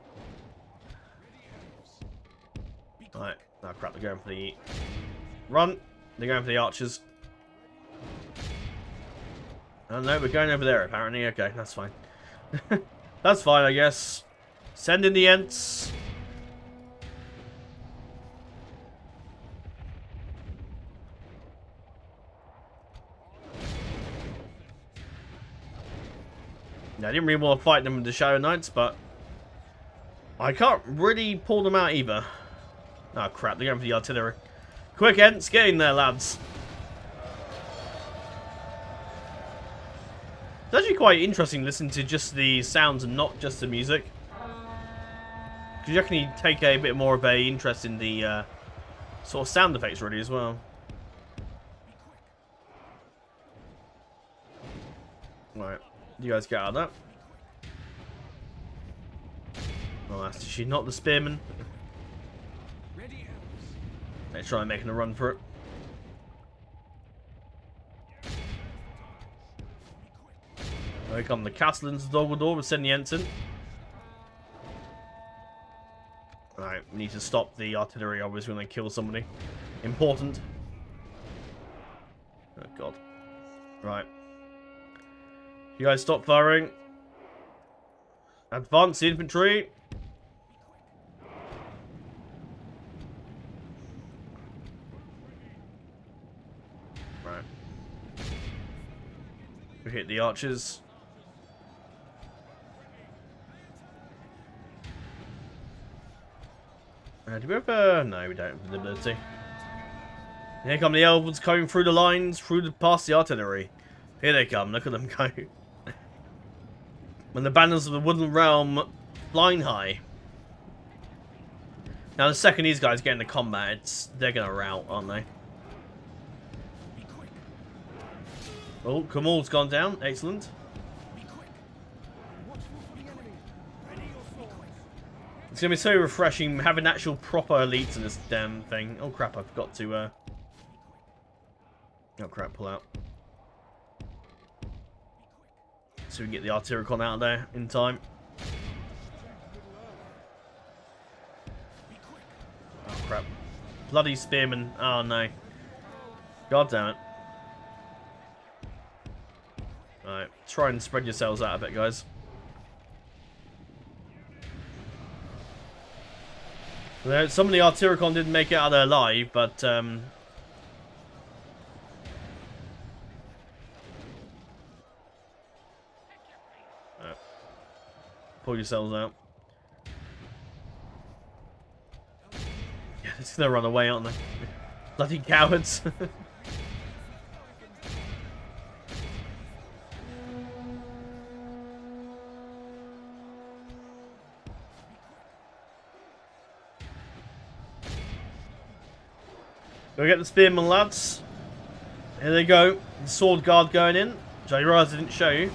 Alright, oh crap, they're going for the run. They're going for the archers. Oh no, we're going over there apparently. Okay, that's fine. That's fine, I guess. Send in the Ents. Yeah, I didn't really want to fight them with the Shadow Knights, but I can't really pull them out either. Oh crap, they're going for the artillery. Quick, Ents, get in there, lads. It's actually quite interesting listening to just the sounds and not just the music. Because you can take a bit more of a interest in the sort of sound effects really as well. Right, you guys get out of that. Oh, that's she's not the spearman. They try making a run for it. Here come the Castellans, Dogwardor, we'll send the Ensign. Alright, we need to stop the artillery, obviously, when they kill somebody important. Oh, God. Right. You guys stop firing. Advance the infantry. Right. We hit the archers. Do we have a... No, we don't have the ability. Here come the Elves coming through the lines, past the artillery. Here they come, look at them go. When the banners of the Woodland Realm flying high. Now the second these guys get into combat, they're going to rout, aren't they? Oh, Kamal's gone down, excellent. It's going to be so refreshing having actual proper elites in this damn thing. Oh crap, I forgot to... Oh crap, pull out. So we can get the Artyricon out of there in time. Oh crap. Bloody spearman. Oh no. God damn it. Alright, try and spread yourselves out a bit, guys. Some of the Artyricon didn't make it out of there alive, but right. Pull yourselves out. Yeah, they're just gonna run away, aren't they? Bloody cowards. Go get the spearmen, lads. Here they go. The sword guard going in, which I realised I didn't show you.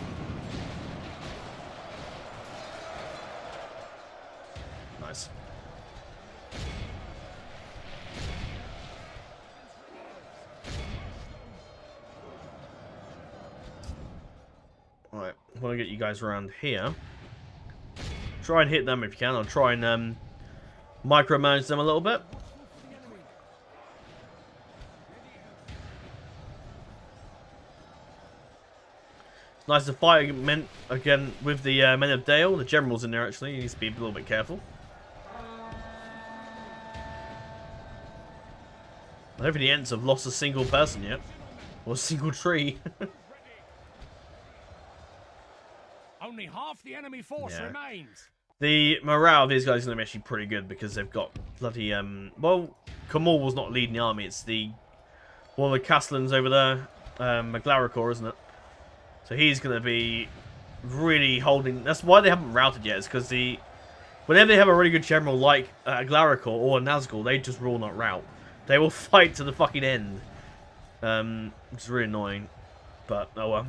Nice. Alright, I want to get you guys around here. Try and hit them if you can. I'll try and micromanage them a little bit. Nice to fight again with the Men of Dale. The general's in there actually. He needs to be a little bit careful. I don't think the Ents have lost a single person yet. Or a single tree. Only half the enemy force remains. The morale of these guys is going to be actually pretty good because they've got bloody... well, Kamal was not leading the army. It's the... one of the Castellans over there. Maglaricor, isn't it? So he's going to be really holding... That's why they haven't routed yet. It's because the... Whenever they have a really good general like Aglaricor or Nazgul, they just will not rout. They will fight to the fucking end. Which is really annoying. But, oh well.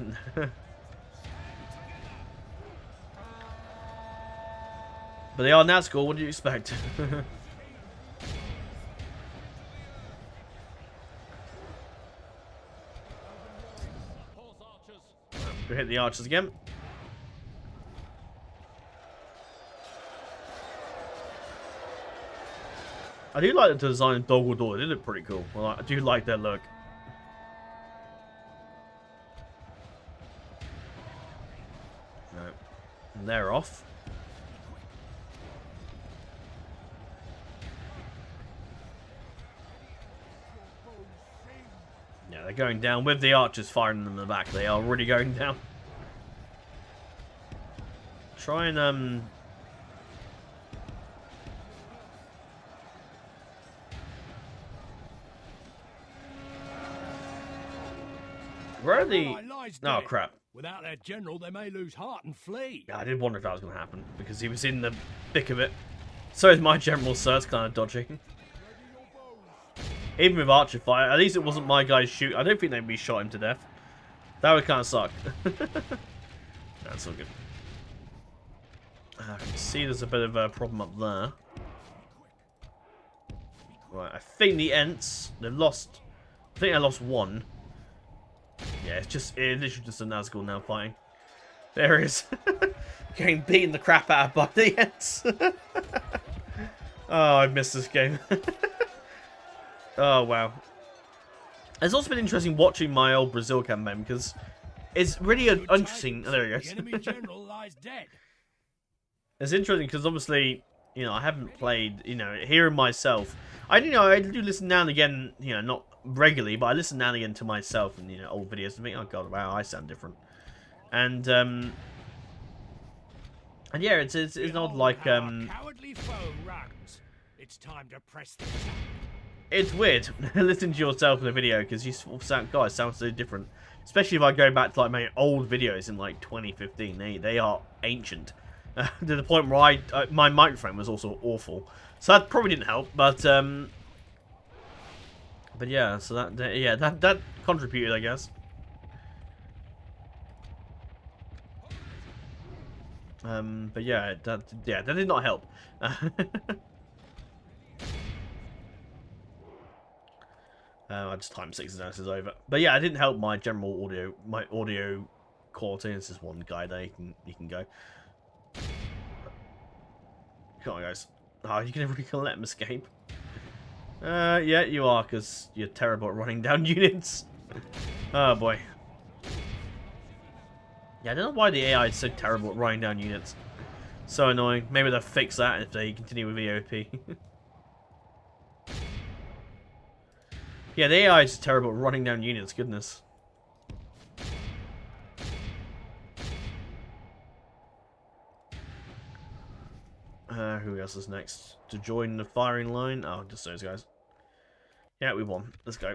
But they are Nazgul, what do you expect? We hit the archers again. I do like the design of Doggle Door. They look pretty cool. Well, I do like their look. Right. And they're off. Yeah, they're going down with the archers firing them in the back. They are really going down. Try and where are the... Oh crap. Without their general, they may lose heart and flee. Yeah, I did wonder if that was going to happen because he was in the thick of it. So is my general, so it's kind of dodgy. Even with archer fire, at least it wasn't my guys shoot. I don't think they'd be shot him to death. That would kind of suck. That's all good. I can see there's a bit of a problem up there. Right, I think the Ents, they've lost... I think I lost one. Yeah, it's literally just a Nazgul now fighting. There he is. Getting beaten the crap out of by the Ents. Oh, I missed this game. Oh, wow. It's also been interesting watching my old Brazil campaign because it's really interesting. Oh, there he goes. The enemy general lies dead. It's interesting because obviously, you know, I haven't played, you know, hearing myself. I do listen now and again, you know, not regularly, but I listen now and again to myself and, you know, old videos and think, oh god, wow, I sound different. And yeah, it's not like Cowardly foe runs. It's time to press the It's weird listening to yourself in the video because you guys sound so different. Especially if I go back to like my old videos in like 2015, they are ancient to the point where my microphone was also awful, so that probably didn't help. But yeah, so that contributed, I guess. But yeah, that did not help. I just timed 6 and is over. But yeah, it didn't help my general audio quality. This is one guy there. You can go. Come on, guys. Oh, you can really let him escape. Yeah, you are, because you're terrible at running down units. Oh boy. Yeah, I don't know why the AI is so terrible at running down units. So annoying. Maybe they'll fix that if they continue with EOP. Yeah, the AI is terrible at running down units, goodness. Who else is next to join the firing line? Oh, just those guys. Yeah, we won. Let's go.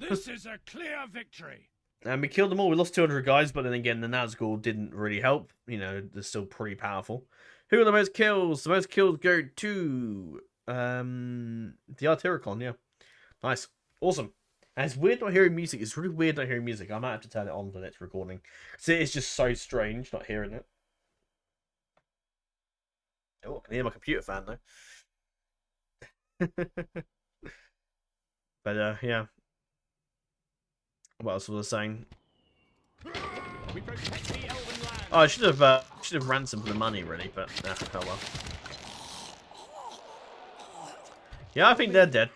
This is a clear victory. And we killed them all. We lost 200 guys, but then again, the Nazgul didn't really help. You know, they're still pretty powerful. Who are the most kills? The most kills go to the Artyricon, yeah. Nice. Awesome. And it's weird not hearing music. It's really weird not hearing music. I might have to turn it on for the next recording. So it's just so strange not hearing it. Oh, I can hear my computer fan though. But yeah. What else was I saying? Oh, I should have ransomed the money really, but oh well. Yeah, I think they're dead.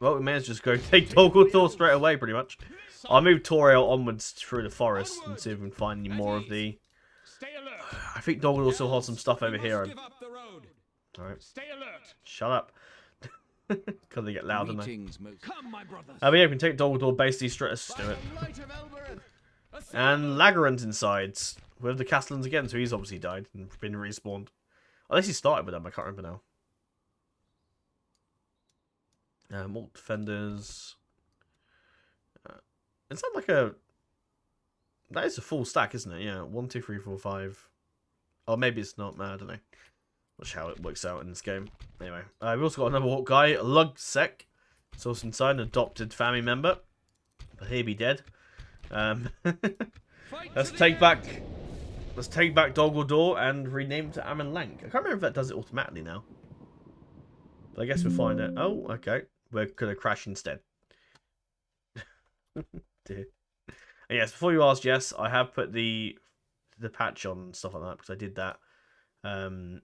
Well, we may as well just go take Dogglethor straight away, pretty much. I'll move Toriel onwards through the forest and see if we can find any more of the... I think Dogglethor still has some stuff over here. Alright. Shut up. Because they get loud, don't they? But yeah, we can take Dogglethor basically straight... Let's do it. And Lasgalen's inside with the Castellans again, so he's obviously died and been respawned. Unless he started with them, I can't remember now. More defenders. Is that like a... That is a full stack, isn't it? Yeah, 1, 2, 3, 4, 5. Oh, maybe it's not. I don't know. Not sure how it works out in this game. Anyway, we've also got another Hawk guy, Lugsec. It's also inside, an adopted family member. But he'll be dead. Let's take back Dogglethor and rename it to Amon Lank. I can't remember if that does it automatically now. But I guess we'll find it. Oh, okay. We're gonna crash instead. Dear. And yes, before you ask, yes, I have put the patch on and stuff like that because I did that when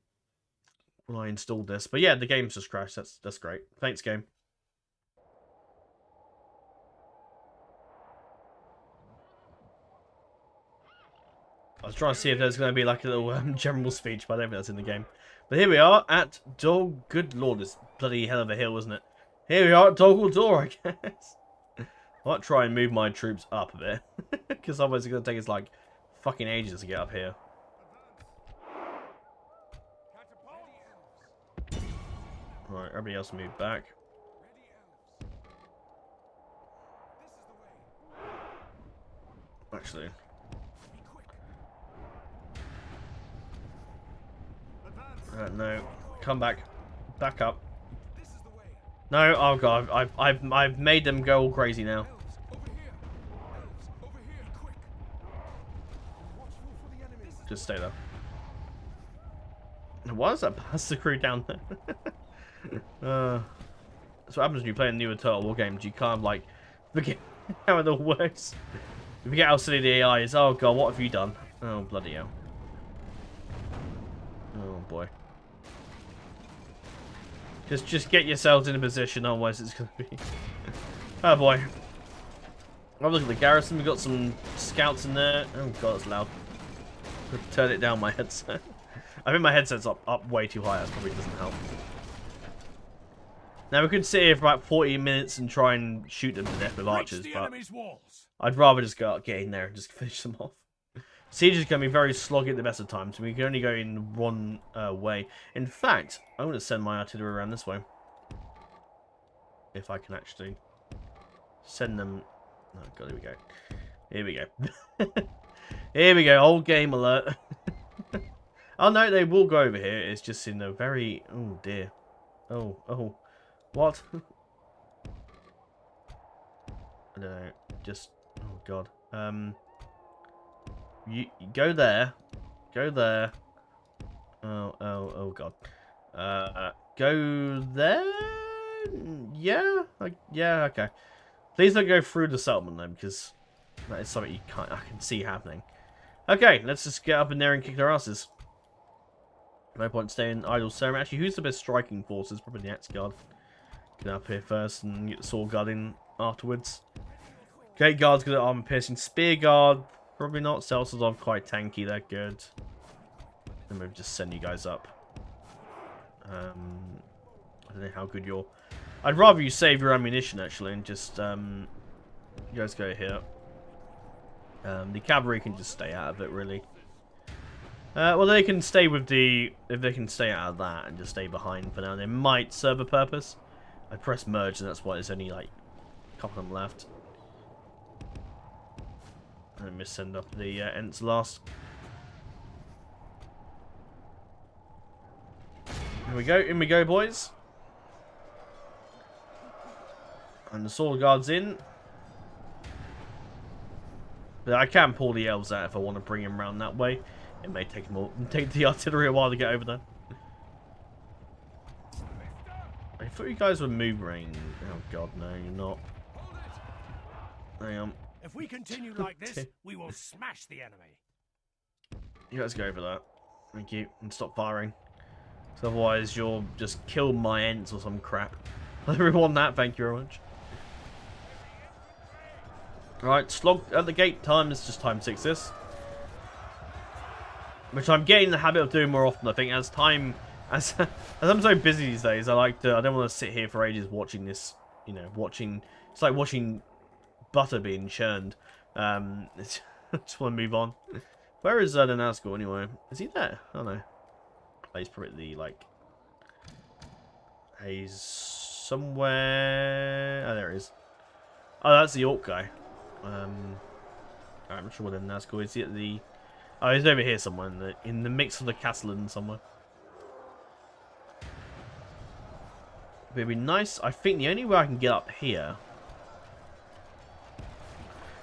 I installed this. But yeah, the game's just crashed. That's great. Thanks, game. I was trying to see if there's going to be like a little general speech, but I don't think that's in the game. But here we are at Good Lord, this bloody hell of a hill, isn't it? Here we are at Dogglethor, I guess. I might try and move my troops up a bit. Because otherwise it's going to take us like fucking ages to get up here. Right, everybody else move back. Actually. No, come back. Back up. No, oh god, I've made them go all crazy now. Just stay there. Why does that pass the crew down there? That's what happens when you play a newer Total War games. You kind of like forget how it all works. You forget how silly the AI is. Oh god, what have you done? Oh bloody hell. Oh boy. Just get yourselves in a position, otherwise it's going to be... Oh boy. Have a look at the garrison. We've got some scouts in there. Oh god, it's loud. Turn it down, my headset. I think my headset's up way too high. That probably doesn't help. Now we could sit here for about 40 minutes and try and shoot them to death with archers, but I'd rather just get in there and just finish them off. Siege is going to be very sloggy at the best of times. We can only go in one way. In fact, I'm going to send my artillery around this way. if I can actually send them. Oh god, here we go. Here we go. Here we go. Old game alert. Oh no, they will go over here. It's just in a very. Oh dear. Oh. What? I don't know. Just. Oh god. You go there. Go there. Oh god. Go there? Yeah? Yeah, okay. Please don't go through the settlement though, because that is something I can see happening. Okay, let's just get up in there and kick their asses. No point staying idle ceremony. Actually, who's the best striking forces? Probably the Axe Guard. Get up here first and get the Sword Guard in afterwards. Gate Guard's good at armor piercing. Spear Guard, probably not. Celsius are quite tanky, they're good. Then maybe just send you guys up. I don't know how good you're. I'd rather you save your ammunition actually and just you guys go here. The cavalry can just stay out of it really. Well, they can stay with the. If they can stay out of that and just stay behind for now, they might serve a purpose. I pressed merge, and that's why there's only like a couple of them left. Let me send up the Ents last. In we go, boys. And the Sword Guard's in. But I can pull the Elves out if I want to bring him around that way. It may take the artillery a while to get over there. I thought you guys were moving. Oh god, no, you're not. Hang on. If we continue like this, we will smash the enemy. You guys go over that. Thank you. And stop firing. So otherwise you'll just kill my Ents or some crap. I don't really want that, thank you very much. Alright, slog at the gate time. Let's just time 6 this. Which I'm getting the habit of doing more often, I think, as time... As I'm so busy these days, I don't want to sit here for ages watching this, you know, it's like watching butter being churned. I just want to move on. Where is the Nazgul anyway? Is he there? I don't know. Oh, he's probably like... He's somewhere... Oh, there he is. Oh, that's the Orc guy. I'm not sure where the Nazgul is. Is he at the... Oh, he's over here somewhere in the mix of the Castellan somewhere. But it'd be nice. I think the only way I can get up here.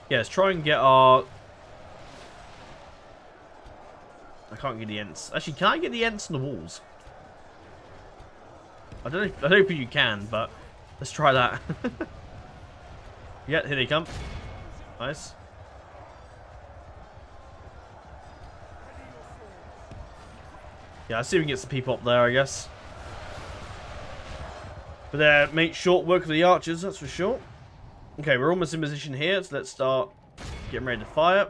Yeah, let's try and get our. I can't get the Ents. Actually, can I get the Ents on the walls? I don't know. I don't think you can, but let's try that. Yeah, here they come. Nice. Yeah, let's see if we can get some people up there, I guess. But make short work of the archers, that's for sure. Okay, we're almost in position here, so let's start getting ready to fire.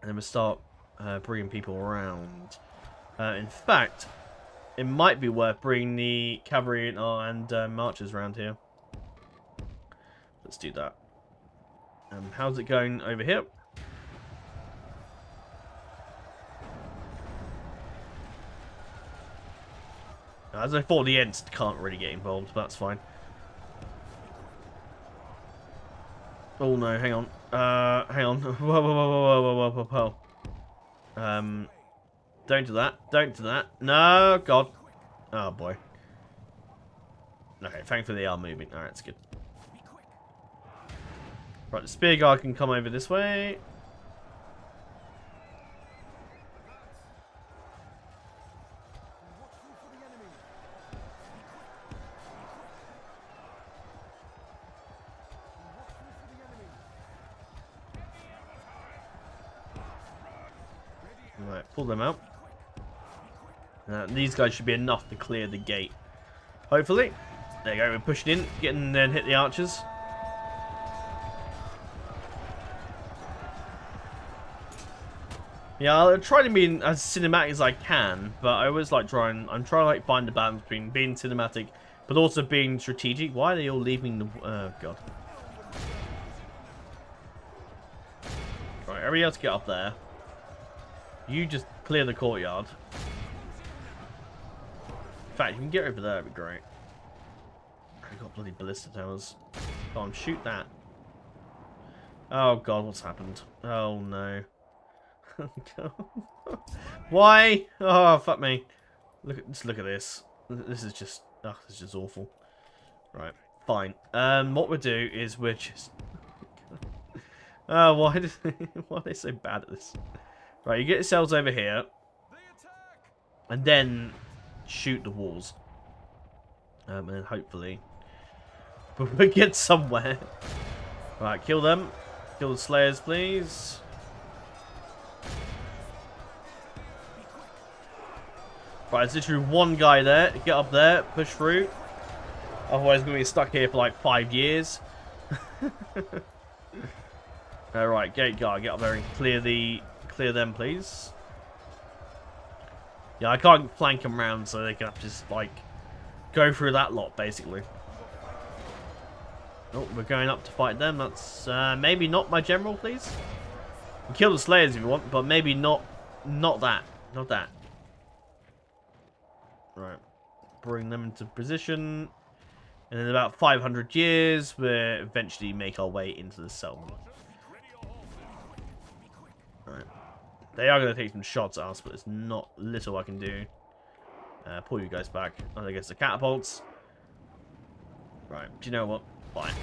And then we'll start bringing people around. In fact, it might be worth bringing the cavalry and archers around here. Let's do that. How's it going over here? As I thought, the Ents can't really get involved, but that's fine. Oh no, hang on. Hang on. Whoa. Don't do that. Don't do that. No, God. Oh boy. Okay, thankfully they are moving. Alright, that's good. Right, the Spear Guard can come over this way. Right, pull them out. These guys should be enough to clear the gate. Hopefully. There you go, we're pushing in, getting there and hit the archers. Yeah, I'll try to be as cinematic as I can, but I always like I'm trying to like find the balance between being cinematic, but also being strategic. Why are they all leaving the... Oh, God. Right, everybody else get up there. You just clear the courtyard. In fact, you can get over there, that'd be great. I got bloody ballista towers. Go on, shoot that. Oh god, what's happened? Oh no. Why? Oh fuck me. Just look at this. This is just this is just awful. Right, fine. What we'll do is we're just oh why are they so bad at this? Right, you get yourselves over here. And then shoot the walls. And then hopefully we'll get somewhere. Right, kill them. Kill the slayers, please. Right, there's literally one guy there. Get up there, push through. Otherwise, we're going to be stuck here for like 5 years. Alright, gate guard, get up there and clear them, please. Yeah, I can't flank them around, so they can have to just like go through that lot, basically. Oh, we're going up to fight them. That's maybe not my general, please. You can kill the slayers if you want, but maybe not that. Not that. Right. Bring them into position. And in about 500 years, we'll eventually make our way into the settlement. Right. They are going to take some shots at us, but there's not little I can do. Pull you guys back. I guess the catapults. Right. Do you know what? Fine.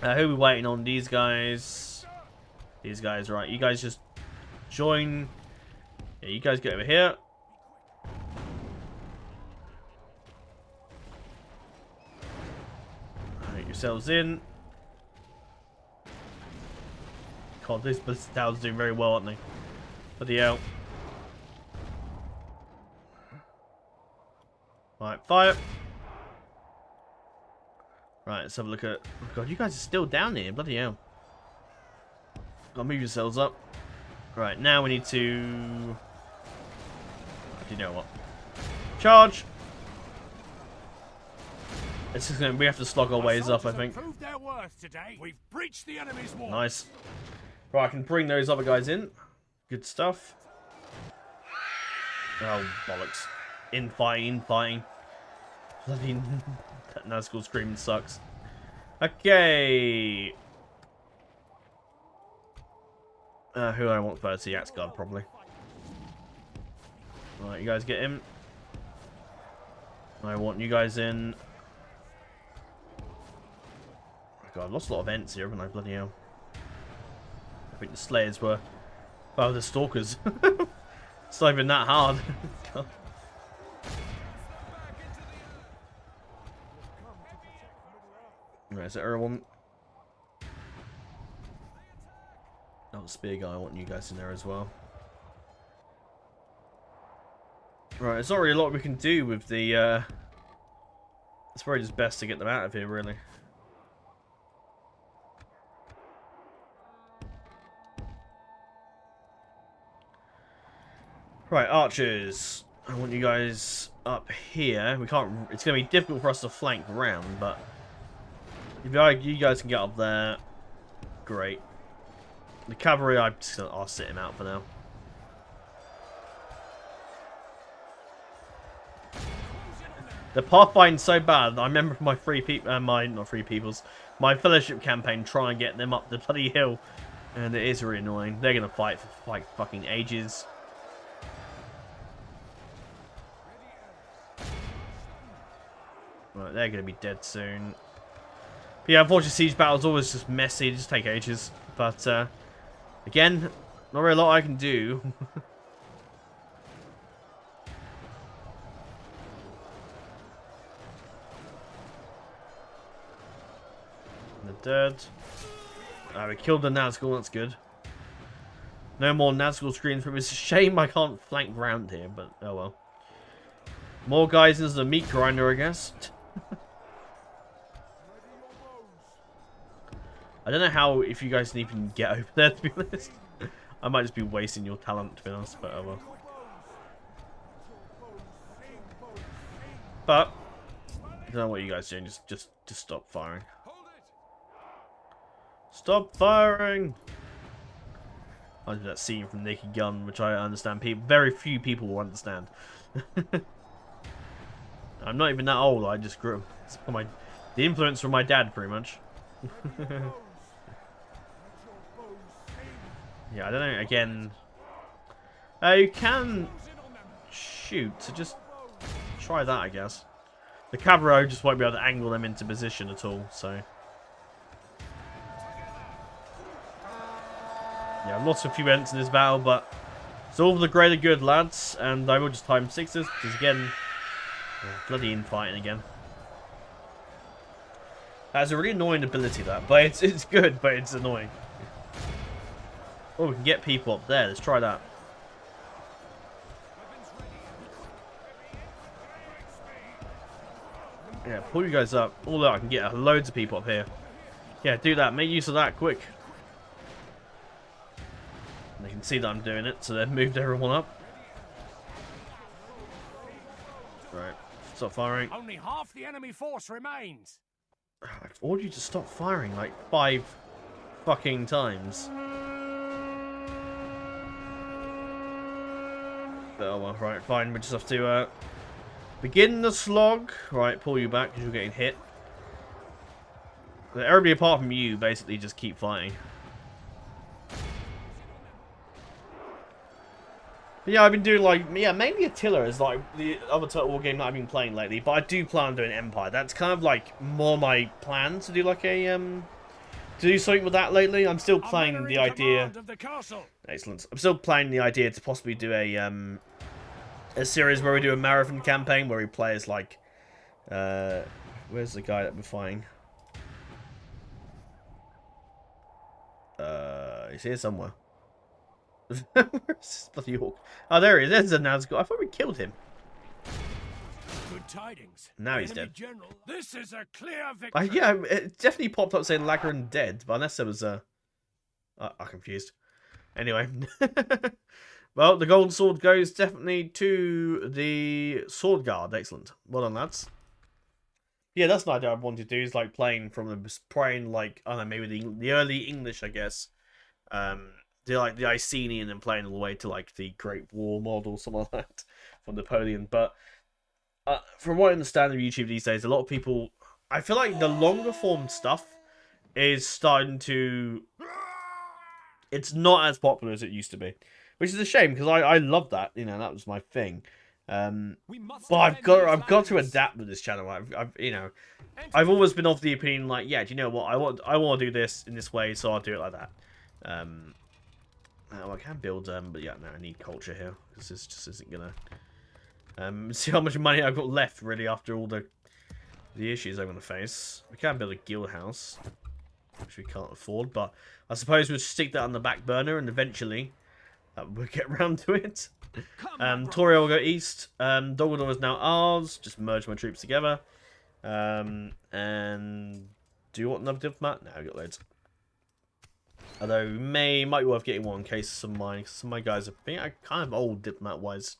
Who are we waiting on? These guys. These guys, right. You guys just join. Yeah, you guys get over here. Get yourselves in. God, these ballistic towers are doing very well, aren't they? Bloody hell. Right, fire. Right, let's have a look at... Oh god, you guys are still down here. Bloody hell. Gotta move yourselves up. Right, now we need to... Do you know what? Charge! It's just gonna... We have to slog our ways up, I think. We've breached the enemy's wall. Nice. Right, I can bring those other guys in. Good stuff. Oh, bollocks. Infighting. Bloody... That Nazgul screaming sucks. Okay. Who do I want first? The Axe Guard, probably. Right, you guys get him. I want you guys in. Oh god, I lost a lot of ents here, haven't I? Bloody hell. I think the Slayers were... Well, the Stalkers. It's not even that hard. God. Right, is it Eryn? Oh, Spear Guy, I want you guys in there as well. Right, there's not really a lot we can do with the... It's probably just best to get them out of here, really. Right, archers. I want you guys up here. We can't... It's going to be difficult for us to flank around, but... If you guys can get up there, great. The cavalry, I'll sit him out for now. The pathfinding's so bad. I remember my my fellowship campaign trying to get them up the bloody hill, and it is really annoying. They're gonna fight for like fucking ages. Right, they're gonna be dead soon. Yeah, unfortunately, siege battles always just messy. They just take ages. But, again, not really a lot I can do. They're dead. We killed the Nazgul. That's good. No more Nazgul screens for me. It's a shame I can't flank round here, but oh well. More guys as a meat grinder, I guess. I don't know how, if you guys can even get over there, to be honest. I might just be wasting your talent, to be honest, but oh well. But, I don't know what you guys are doing, just stop firing. Stop firing! I do that scene from Naked Gun, which I understand very few people will understand. I'm not even that old. I just grew. It's from the influence from my dad, pretty much. Yeah, I don't know. Again, you can shoot. So just try that, I guess. The cavalry just won't be able to angle them into position at all. So yeah, I've lost a few ends in this battle, but it's all for the greater good, lads. And I will just time 6s because again, bloody infighting again. That's a really annoying ability, that, but it's good, but it's annoying. Oh, we can get people up there. Let's try that. Yeah, pull you guys up. All that I can get loads of people up here. Yeah, do that. Make use of that quick. And they can see that I'm doing it, so they've moved everyone up. Right, stop firing. Only half the enemy force remains. I've ordered you to stop firing like 5 fucking times. Oh well, right, fine. We just have to begin the slog. Right, pull you back because you're getting hit. Everybody apart from you basically just keep fighting. But yeah, I've been doing like, yeah, mainly Attila is like the other Total War game that I've been playing lately. But I do plan on doing Empire. That's kind of like more my plan to do like a to do something with that lately. I'm still playing the idea. Excellent. I'm still playing the idea to possibly do a series where we do a marathon campaign where we play as like where's the guy that we're fighting? He's here somewhere. Where's this bloody orc? Oh, there he is. There's a Nazgul. I thought we killed him. Good tidings. Now he's dead. General, this is a clear victory. Yeah, it definitely popped up saying Lasgalen dead, but unless there was a... I'm confused. Anyway. Well, the gold sword goes definitely to the sword guard. Excellent. Well done, lads. Yeah, that's an idea I wanted to do, is like playing like, I don't know, maybe the early English, I guess. Do like the Icenian and playing all the way to like the Great War model, something like that, from Napoleon. But from what I understand of YouTube these days, a lot of people, I feel like the longer form stuff is starting to, it's not as popular as it used to be, which is a shame because I love that, you know, that was my thing. But I've got to adapt with this channel. I've always been of the opinion like, yeah, do you know what, I want to do this in this way, so I'll do it like that. I can build, but yeah, no, I need culture here because this just isn't gonna. See how much money I've got left really after all the issues I'm gonna face. We can build a guild house, which we can't afford, but I suppose we'll stick that on the back burner and eventually we'll get around to it. Toria will go east. Dogador is now ours. Just merge my troops together. And do you want another diplomat? No, I've got loads. Although might be worth getting one in case some of my guys are kind of old diplomat wise.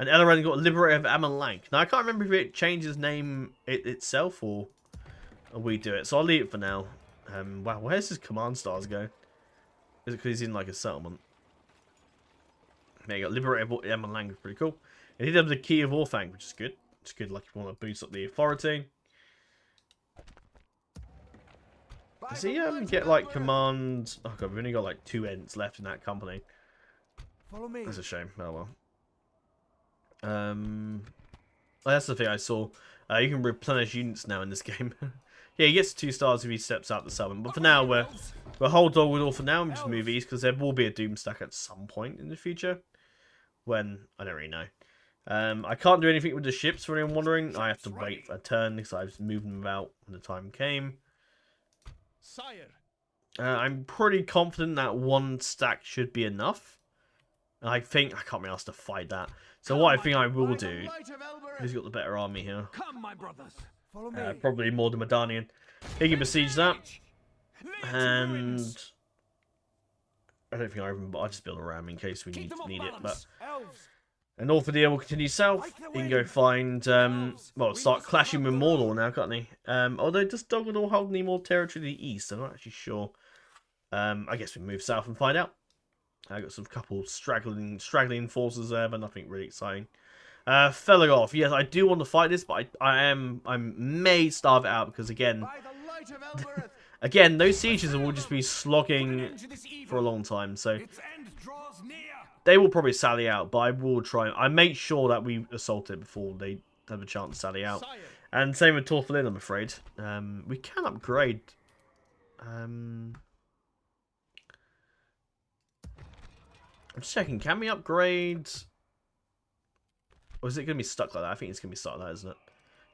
And Eryn got Liberator of Amelank. Now I can't remember if it changes name itself or we do it. So I'll leave it for now. Wow, where's his command stars go? Is it because he's in like a settlement? There you go, Liberator of Amelank, pretty cool. And he did have the Key of Orthanc, which is good. It's good, like if you want to boost up the authority. Does he get like command? Oh god, we've only got like 2 ents left in that company. Follow me. That's a shame. Oh well. That's the thing I saw. You can replenish units now in this game. Yeah, he gets 2 stars if he steps out the summon. But for now, we'll hold Dogwood for now and just move east because there will be a Doom stack at some point in the future. When I don't really know. I can't do anything with the ships for anyone wondering. I have to wait for a turn because I was moving them about when the time came. Sire. I'm pretty confident that 1 stack should be enough. And I think I can't be asked to fight that. So what I think I will do, who's got the better army here? Come, my brothers. Follow me. Probably more the Medanian. He can besiege that. And I don't think I'll just build a ram in case we need it. But and Orthadia will continue south. He can go find start clashing with Mordor now, can't he? Although does Dogwood hold any more territory to the east? I'm not actually sure. I guess we move south and find out. I got some couple straggling forces there, but nothing really exciting. Felagolf. Yes, I do want to fight this, but I may starve it out because again, By the light of Elbereth, again, those sieges will just be slogging for a long time, so its end draws near. they will probably sally out. But I will try. I make sure that we assault it before they have a chance to sally out. Sire, And same with Torflin, I'm afraid. We can upgrade. I'm just checking. Can we upgrade? Or is it going to be stuck like that? I think it's going to be stuck like that, isn't it?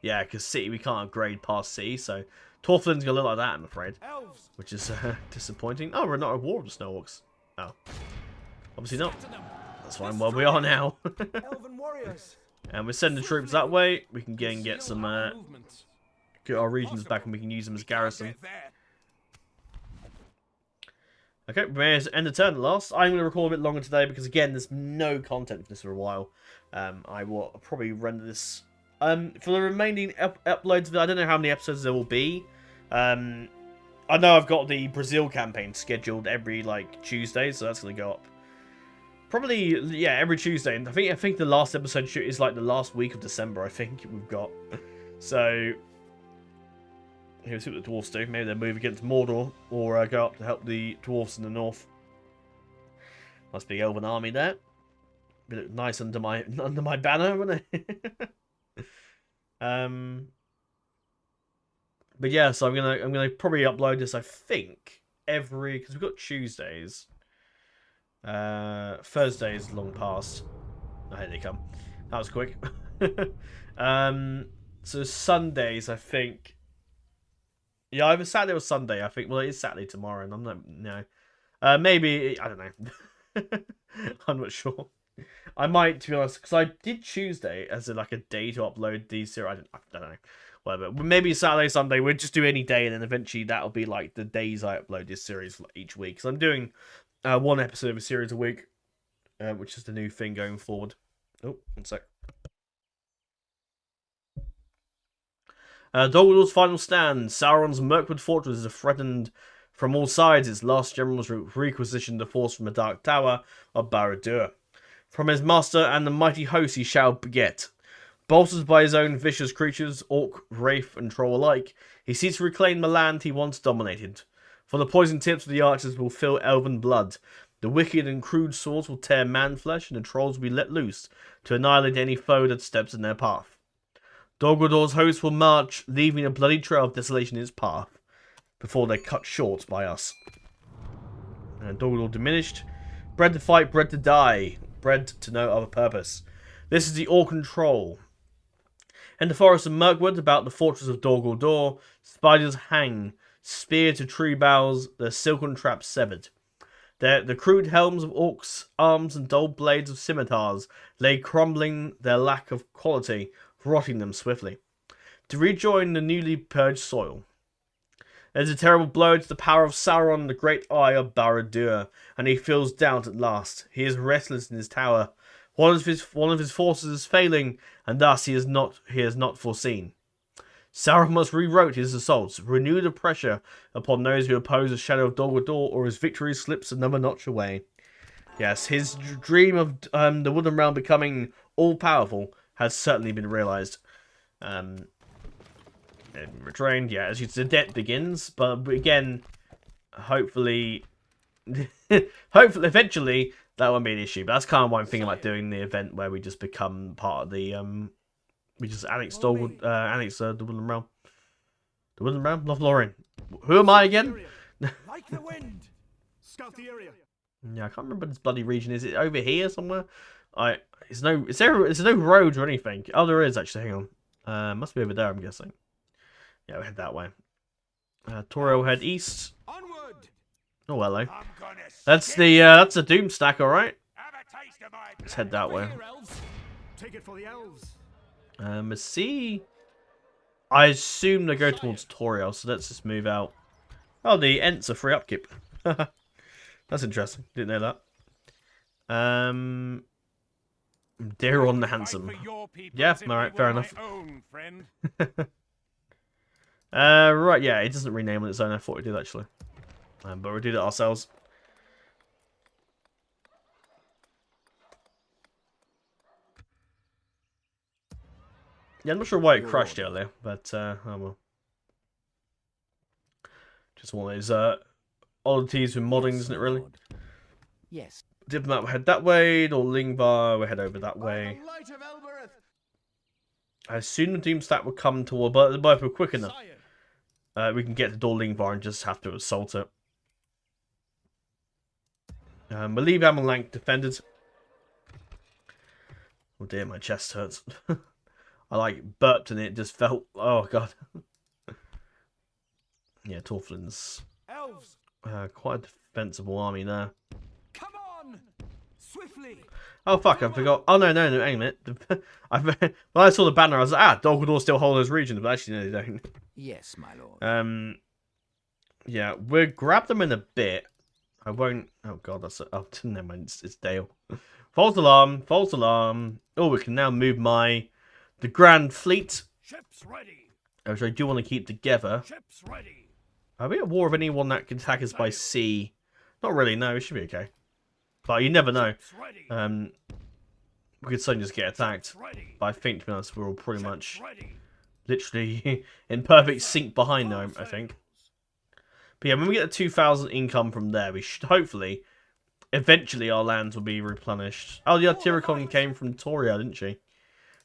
Yeah, because City, we can't upgrade past City, so Torflin's going to look like that, I'm afraid. Elves, Which is disappointing. Oh, we're not at war with the Snow Orcs. Oh. Obviously not. to them. That's fine. Well, we are now. Elven warriors. And we're sending troops that way. We can get Conceal some our movements. get our regions back and we can use them as garrison. Get there. Okay, we may end the turn at last. I'm going to record a bit longer today because, again, there's no content for this for a while. I will probably render this... for the remaining uploads, I don't know how many episodes there will be. I know I've got the Brazil campaign scheduled every, like, Tuesday, so that's going to go up. Probably, yeah, every Tuesday. And I think the last episode shoot is, like, the last week of December, I think we've got. So... Here, see what the dwarves do. Maybe they'll move against Mordor or go up to help the dwarves in the north. Nice big elven army there. Be look nice under my banner, wouldn't it? But yeah, so I'm gonna probably upload this. I think every because we've got Tuesdays. Thursdays long past. Oh, here they come. That was quick. So Sundays, I think. Yeah, either Saturday or Sunday, I think. Well, it is Saturday tomorrow, and I'm not... No. Maybe... I don't know. I'm not sure. I might, to be honest, because I did Tuesday as like a day to upload these series. I don't know. Whatever. Maybe Saturday, Sunday. We'll just do any day, and then eventually that'll be like the days I upload this series each week. So I'm doing one episode of a series a week, which is the new thing going forward. Oh, one sec. Dol Gulduar's final stand. Sauron's Mirkwood fortress is threatened from all sides. Its last generals requisitioned the force from the Dark Tower of Barad-dûr. From his master and the mighty host he shall beget. Bolstered by his own vicious creatures, orc, wraith, and troll alike, he seeks to reclaim the land he once dominated. For the poison tips of the archers will fill elven blood. The wicked and crude swords will tear man flesh, and the trolls will be let loose to annihilate any foe that steps in their path. Dol Gulduar's host will march, leaving a bloody trail of desolation in its path, before they're cut short by us. And Dol Gulduar diminished. Bred to fight, bred to die, bred to no other purpose. This is the Orc Troll. In the forest of Mirkwood, about the fortress of Dol Gulduar, spiders hang, spear to tree boughs, their silken traps severed. The crude helms of orcs' arms and dull blades of scimitars lay crumbling their lack of quality, rotting them swiftly, to rejoin the newly purged soil. There's a terrible blow to the power of Sauron, the great eye of Barad-dûr, and he feels doubt at last. He is restless in his tower. One of his forces is failing, and thus he has not foreseen. Sauron must rewrite his assaults, renew the pressure upon those who oppose the shadow of Dol Gulduar, or his victory slips another notch away. Yes, his dream of the Woodland Realm becoming all-powerful has certainly been realised. Retrained, yeah, as the debt begins, but again, hopefully, eventually, that won't be an issue. But that's kind of why I'm thinking about doing the event where we just become part of the, we just annex the Woodland Realm. The Woodland Realm? Lothlorien. Who am I again? Like the wind. Scout the area. Yeah, I can't remember this bloody region. Is it over here somewhere? There's no roads or anything. Oh, there is actually. Hang on. Must be over there, I'm guessing. Yeah, we head that way. Toriel head east. Onward. Oh, hello. I'm gonna That's the Doom stack, all right. have a taste of my Let's head that way. Here, elves. Take it for the elves. Let's see. I assume they go towards Toriel, so let's just move out. Oh, the Ents are free upkeep. That's interesting. Didn't know that. Daron the Handsome. Yeah, alright, fair enough. Right, yeah, it doesn't rename on its own. I thought we did actually. But we'll do that ourselves. Yeah, I'm not sure why it crashed earlier, but oh well. Just one of those oddities with modding, isn't it? Really. Yes. Diplomat will head that way. Or Lingvar will head over that way. I assume the Doomstack will come toward, but if we're quick enough, we can get to Dor Lingvar and just have to assault it. We'll leave Amelank defended. Oh dear, my chest hurts. I like burped and it just felt. Oh god. Yeah, Torflin's Elves, quite a defensible army there. come on! Swiftly! Oh fuck, I forgot. Oh no, hang a minute. When I saw the banner, I was like, Dolgador still hold those regions, but actually no, they don't. Yes, my lord. Yeah, we'll grab them in a bit. I won't. Oh god, that's. Oh, never mind. It's Dale. False alarm. False alarm. Oh, we can now move the Grand Fleet, Ships ready! which I do want to keep together. Ships ready! Are we at war with anyone that can attack us by sea? Not really. No, it should be okay. But you never know. Ships ready! We could suddenly just get attacked. Ships ready! But I think, to be honest, we're all pretty much Ships ready! literally in perfect sync behind them, I think. But yeah, when we get the 2,000 income from there, we should hopefully, eventually our lands will be replenished. Oh, the Artyricon came from Toria, didn't she?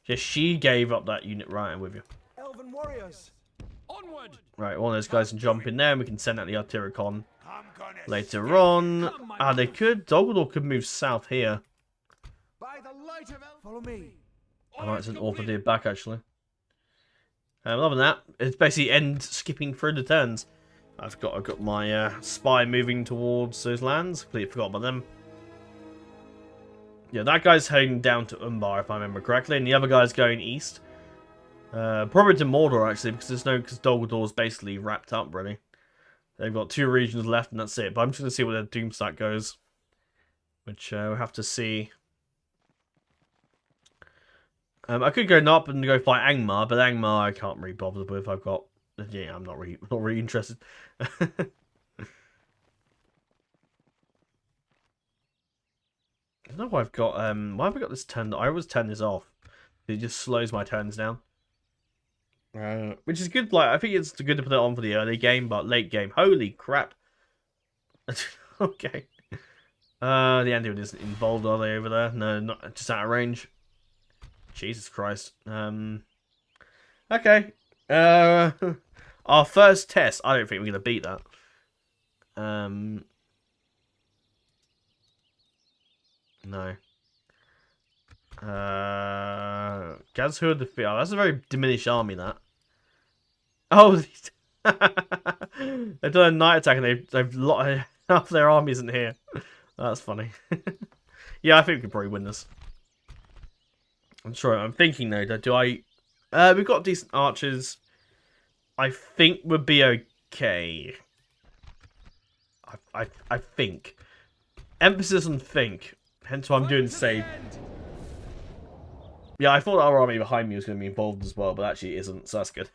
Yeah, she gave up that unit. Right, I'm with you. Elven warriors! Onward! Right, one of those guys can jump in there and we can send out the Artyricon I'm gonna later on. Ah, they could. Dolgador could move south here. by the light of Follow me. I might send Orthodeer back, actually. Other than that, it's basically end skipping through the turns. I've got my spy moving towards those lands. Completely forgot about them. Yeah, that guy's heading down to Umbar, if I remember correctly, and the other guy's going east. Probably to Mordor, actually, because Dolgador's basically wrapped up, really. They've got 2 regions left, and that's it. But I'm just going to see where their Doomstack goes, which we'll have to see. I could go up and go fight Angmar, but Angmar I can't really bother with. I've got. Yeah, I'm not really interested. I don't know why I've got why have I got this turn? I always turn this off. It just slows my turns down. Which is good. Like I think it's good to put it on for the early game, but late game, holy crap. Okay. The Anduin isn't involved, are they over there? No, not just out of range. Jesus Christ. Okay. Our first test. I don't think we're gonna beat that. No. Gazhur defeat. Oh, that's a very diminished army. That. Oh, they've done a night attack and they've half their army isn't here. That's funny. Yeah, I think we could probably win this. I'm sure. I'm thinking though. Do I? We've got decent archers. I think we'll be okay. I think. Emphasis on think. Hence why I'm doing save. Yeah, I thought our army behind me was going to be involved as well, but actually it isn't, so that's good.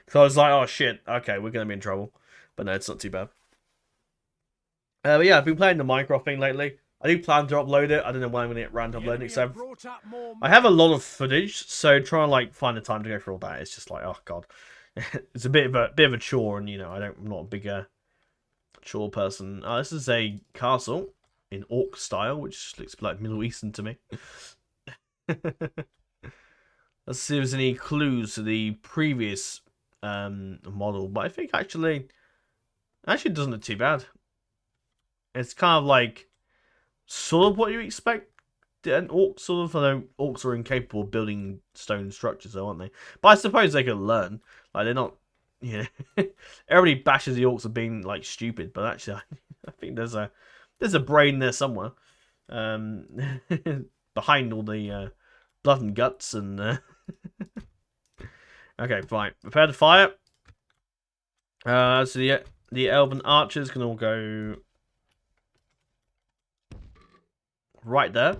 So I was like, oh shit, okay, we're going to be in trouble. But no, it's not too bad. But yeah, I've been playing the Minecraft thing lately. I do plan to upload it. I don't know when I'm going to get around to uploading it. So I have a lot of footage, so trying to like find the time to go through all that, it's just like, oh god. It's a bit of a chore, and you know, I'm not a big chore person. This is a castle in orc style, which looks like Middle Eastern to me. Let's see if there's any clues to the previous model, but I think actually it doesn't look too bad. It's kind of like sort of what you expect an orc sort of. Although orcs are incapable of building stone structures, though, aren't they? But I suppose they can learn. Like they're not, you know. Everybody bashes the orcs of being like stupid, but actually, I think there's a brain there somewhere, behind all the blood and guts and. Okay, fine. Prepare to fire. So the elven archers can all go right there.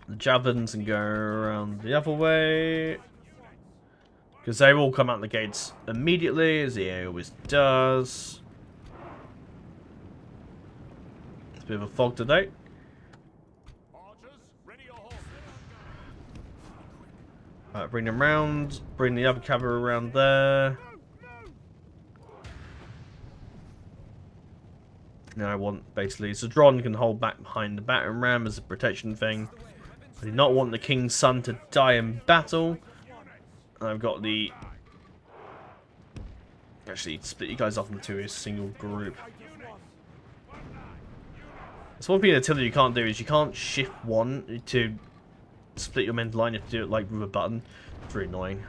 The javelins can go around the other way. Because they all come out the gates immediately, as he always does. It's a bit of a fog today. Alright, bring them round. Bring the other cavalry around there. Now I want, basically, so Dron can hold back behind the battering ram as a protection thing. I do not want the King's Son to die in battle. And I've got the... Actually, split you guys off into a single group. So one thing that you can't do is you can't shift one to split your men's line. You have to do it like with a button. It's very annoying.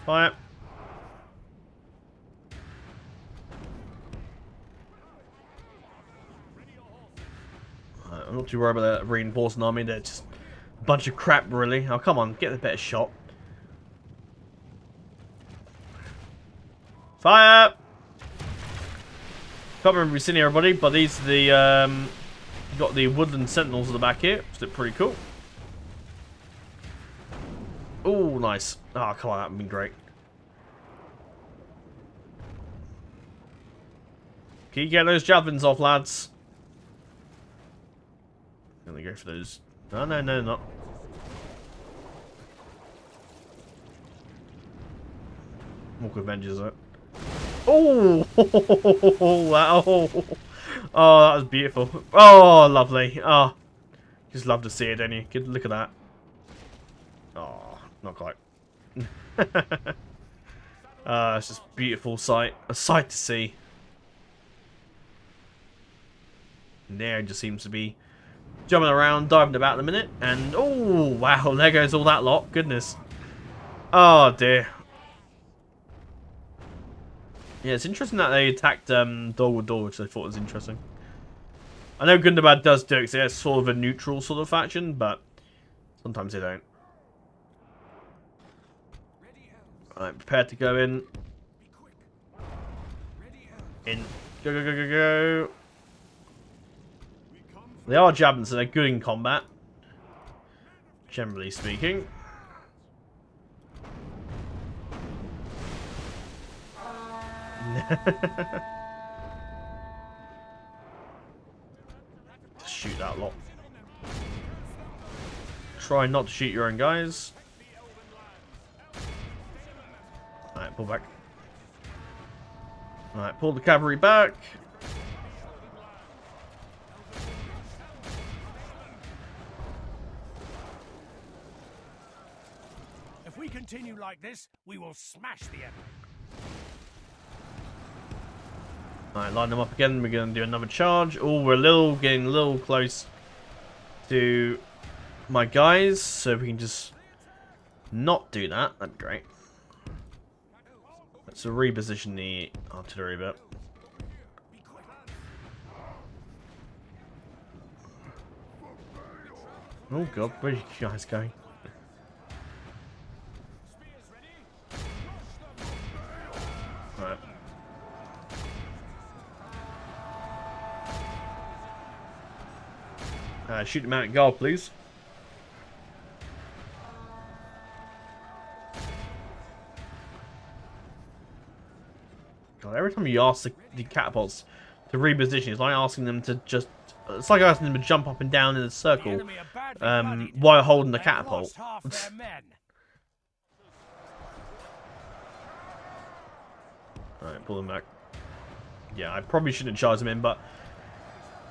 Fire. I'm not too worried about that reinforcing army. They're just a bunch of crap, really. Oh, come on, get a better shot. Fire! Can't remember if you've seen everybody, but these are the got the Woodland Sentinels at the back here, which look pretty cool. Oh, nice. Oh, come on, that would be great. Can you get those javelins off, lads? I'm gonna go for those. No, no, no, not. More Avengers, though. Oh! Wow! Oh, that was beautiful. Oh, lovely. Oh, just love to see it, don't you? Good, look at that. Oh, not quite. It's just a beautiful sight. A sight to see. And there just seems to be jumping around, diving about in a minute, and oh wow, there goes all that lot. Goodness. Oh dear. Yeah, it's interesting that they attacked door with door, which I thought was interesting. I know Gundabad does do it because they're sort of a neutral sort of faction, but sometimes they don't. Alright, prepare to go in. In. Go, go, go, go, go. They are javelins, so they're good in combat. Generally speaking. Shoot that lot. Try not to shoot your own guys. Alright, pull back. Alright, pull the cavalry back. If we continue like this, we will smash the enemy. Alright, line them up again. We're going to do another charge. Oh, we're getting a little close to my guys, so we can just not do that. That'd be great. Let's reposition the artillery bit. Oh god, where are you guys going? Alright. Shoot them out at guard, please. God, every time you ask the catapults to reposition, it's like asking them to just... It's like asking them to jump up and down in a circle while holding the catapult. Alright, pull them back. Yeah, I probably shouldn't charge them in, but...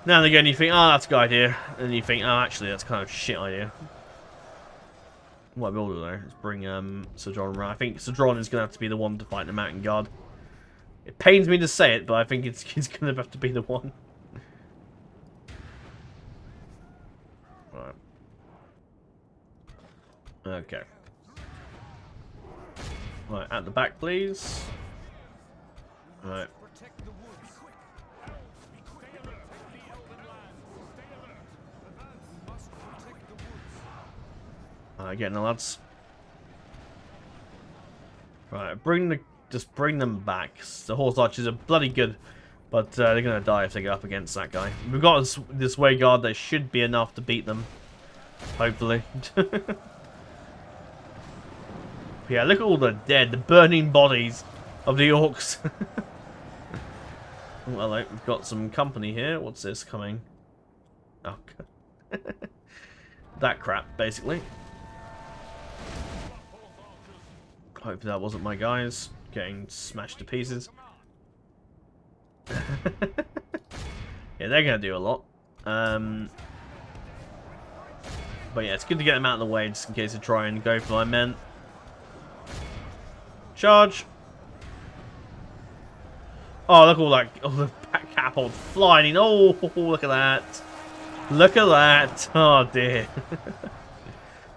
Now and again you think, oh, that's a good idea. And then you think, oh, actually, that's kind of a shit idea. What we'll do there is bring Sodron around. I think Sodron is going to have to be the one to fight the mountain guard. It pains me to say it, but I think he's going to have to be the one. Right. Okay. Right, at the back, please. Right. Getting the lads. Right, just bring them back. The horse archers are bloody good, but they're gonna die if they go up against that guy. We've got this way guard. There should be enough to beat them, hopefully. Yeah, look at all the dead, the burning bodies of the orcs. Well, we've got some company here. What's this coming? Oh, that crap, basically. Hope that wasn't my guys getting smashed to pieces. Yeah, they're going to do a lot. But yeah, it's good to get them out of the way just in case they try and go for my men. Charge! Oh, look all the catapults flying in. Oh, look at that. Look at that. Oh, dear.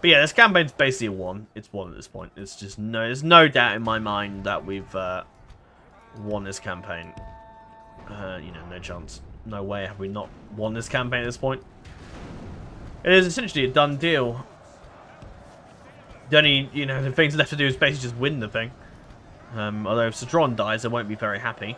But yeah, this campaign's basically a 1. It's 1 at this point. It's just there's no doubt in my mind that we've won this campaign. You know, no chance. No way have we not won this campaign at this point. It is essentially a done deal. The only, you know, the things left to do is basically just win the thing. Although if Cedron dies, I won't be very happy.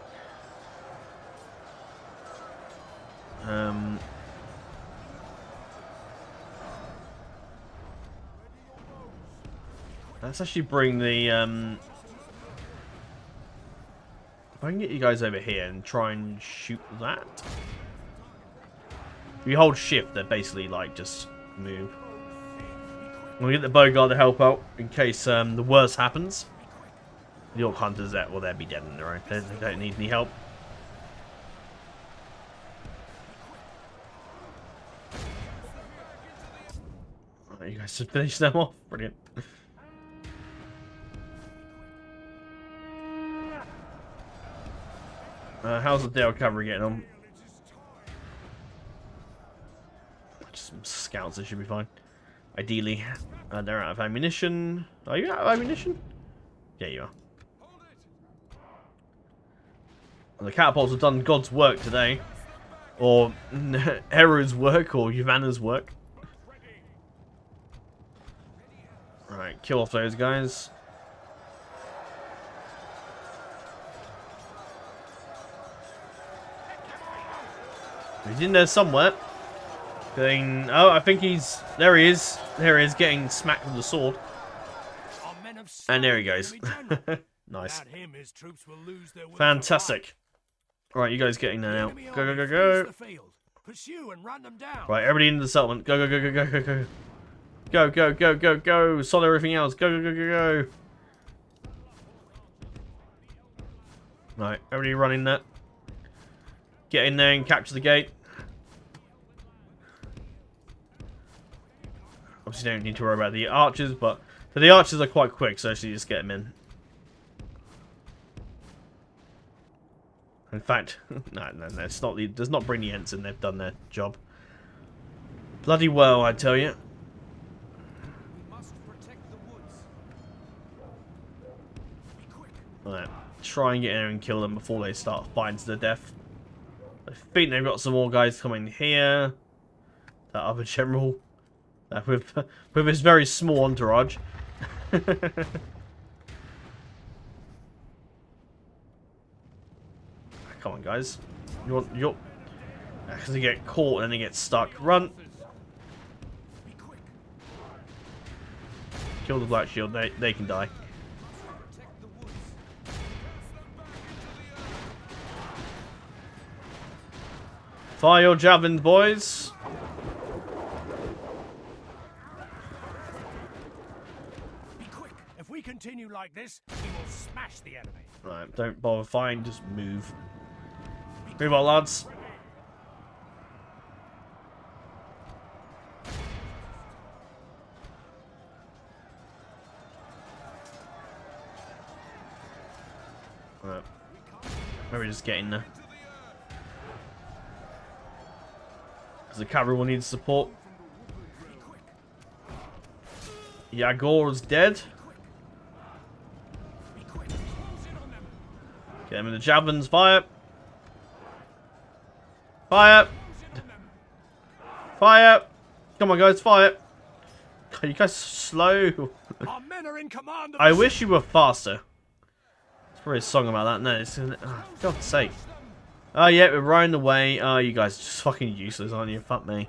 Let's actually bring the... if I can get you guys over here and try and shoot that. If you hold shift, they're basically like just move. We'll get the Bogard to help out in case the worst happens. The Orc Hunters, well, they'll be dead on their own. They don't need any help. Right, you guys should finish them off. Brilliant. How's the Dale cavalry getting on? Just some scouts, they should be fine. Ideally. They're out of ammunition. Are you out of ammunition? Yeah, you are. Well, the catapults have done God's work today. Or Eryn's work, or Yavanna's work. Right, kill off those guys. He's in there somewhere. Getting, oh, I think he's... There he is. There he is, getting smacked with the sword. And there he goes. Nice. Fantastic. Right, you guys getting there now. Go, go, go, go. Right, everybody into the settlement. Go, go, go, go, go, go, go. Go, go, go, go, go. Solid everything else. Go, go, go, go, go. Right, everybody running that. Get in there and capture the gate. Obviously don't need to worry about the archers, but the archers are quite quick, so actually just get them in. In fact, no, it's not. Does not bring the ensign. They've done their job bloody well, I tell you. Right, try and get in there and kill them before they start fighting to the death. I think they've got some more guys coming here. That other general, with his very small entourage. Come on, guys. You're because they get caught and then they get stuck. Run. Kill the Black Shield. They can die. Fire your javelins, boys. Be quick. If we continue like this, we will smash the enemy. Right, don't bother fighting, just move. Move on, lads. Right. Maybe just get in there. Because the cavalry will need support. Yagor's dead. Get him in the javelins. Fire. Fire. Fire. Come on, guys. Fire. God, you guys are slow. Our men are in command of I wish you were faster. There's probably a song about that. No, it's... Oh, for God's sake. Oh, yeah, we're riding the way. Oh, you guys are just fucking useless, aren't you? Fuck me.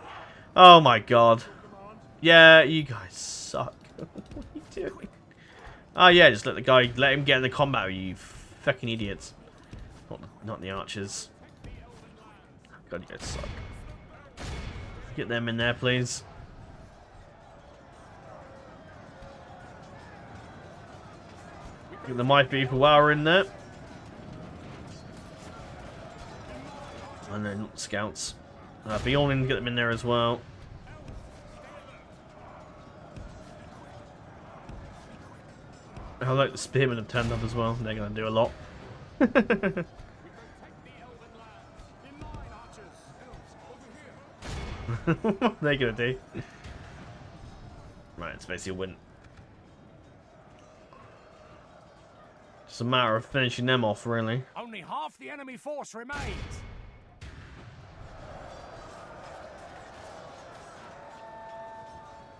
Oh, my God. Yeah, you guys suck. What are you doing? Oh, yeah, just let him get in the combat with you fucking idiots. Not the archers. God, you guys suck. Get them in there, please. Get the my people are in there. And then scouts. Beyond, get them in there as well. I like the spearmen have turned up as well. They're going to do a lot. What are they going to do? Right, it's basically a win. Just a matter of finishing them off, really. Only half the enemy force remains.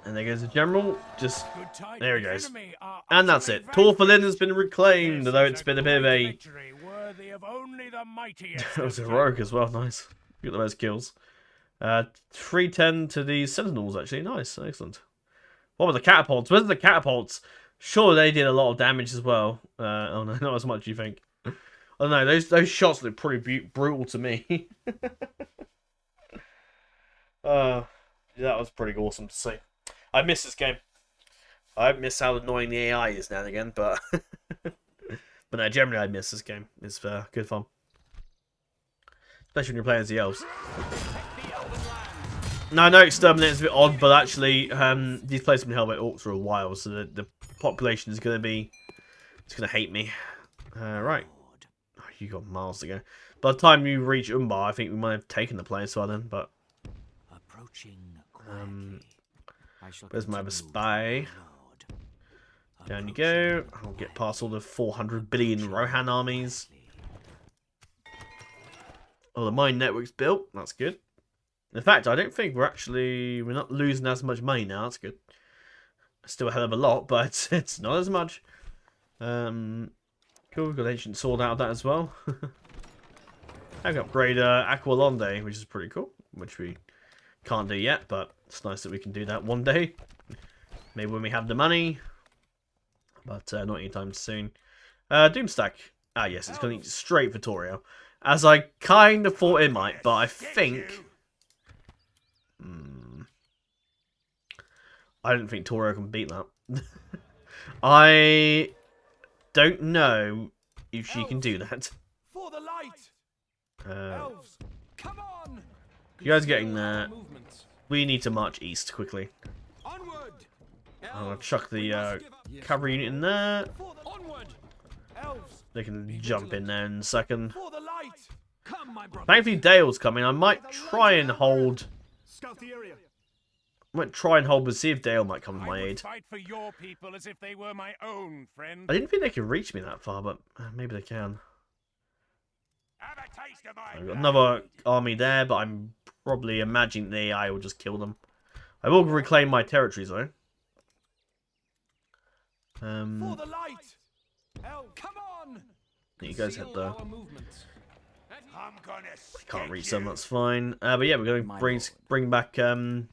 And there goes the general. Just Good time. there he The goes. enemy are And that's utterly it. Torfalin has been vanquished. reclaimed, This although is it's been a bit of great a... victory, worthy of only the mightiest That was of heroic as well, nice. You got the most kills. 310 to the Sentinels, actually. Nice, excellent. What were the catapults? Where's the catapults? Sure, they did a lot of damage as well. Oh no, not as much as you think. Oh no, those shots look pretty brutal to me. Yeah, that was pretty awesome to see. I miss this game. I miss how annoying the AI is now and again, but but no, generally I miss this game. It's good fun, especially when you're playing as the elves. No, I know exterminate's a bit odd, but actually, these places have been held by orcs for a while, so the population is going to hate me. Right, oh, you got miles to go. By the time you reach Umbar, I think we might have taken the place by then. But where's my other spy? Down you go. I'll get past all the 400 billion Rohan armies. Oh, the mine network's built. That's good. In fact, I don't think we're not losing as much money now. That's good. Still a hell of a lot, but it's not as much. Cool. We've got ancient sword out of that as well. I can upgrade Aqualonde, which is pretty cool. Which we can't do yet, but it's nice that we can do that one day. Maybe when we have the money. But not anytime soon. Doomstack. Ah, yes, it's going straight for Torio. As I kind of thought it might, but I think... I don't think Torio can beat that. I don't know if she can do that. For the light. Elves, come on. You guys getting there? We need to march east quickly. Onward. I'm gonna chuck the cavalry unit in there. Onward. Elves, They can jump in there in a second. for the light. Come, my brother. Thankfully, Dale's coming. I might try and hold. Scout the area. I might try and hold, but see if Dale might come to I my would aid. fight for your people as if they were my own, friend. I didn't think they could reach me that far, but maybe they can. Have a taste of my I've got another army there, but I'm probably imagining the AI will just kill them. I will reclaim my territories though. For the light. Come on. You guys head there. I'm gonna Can't reach them, that's fine. But yeah, we're going to bring back Emma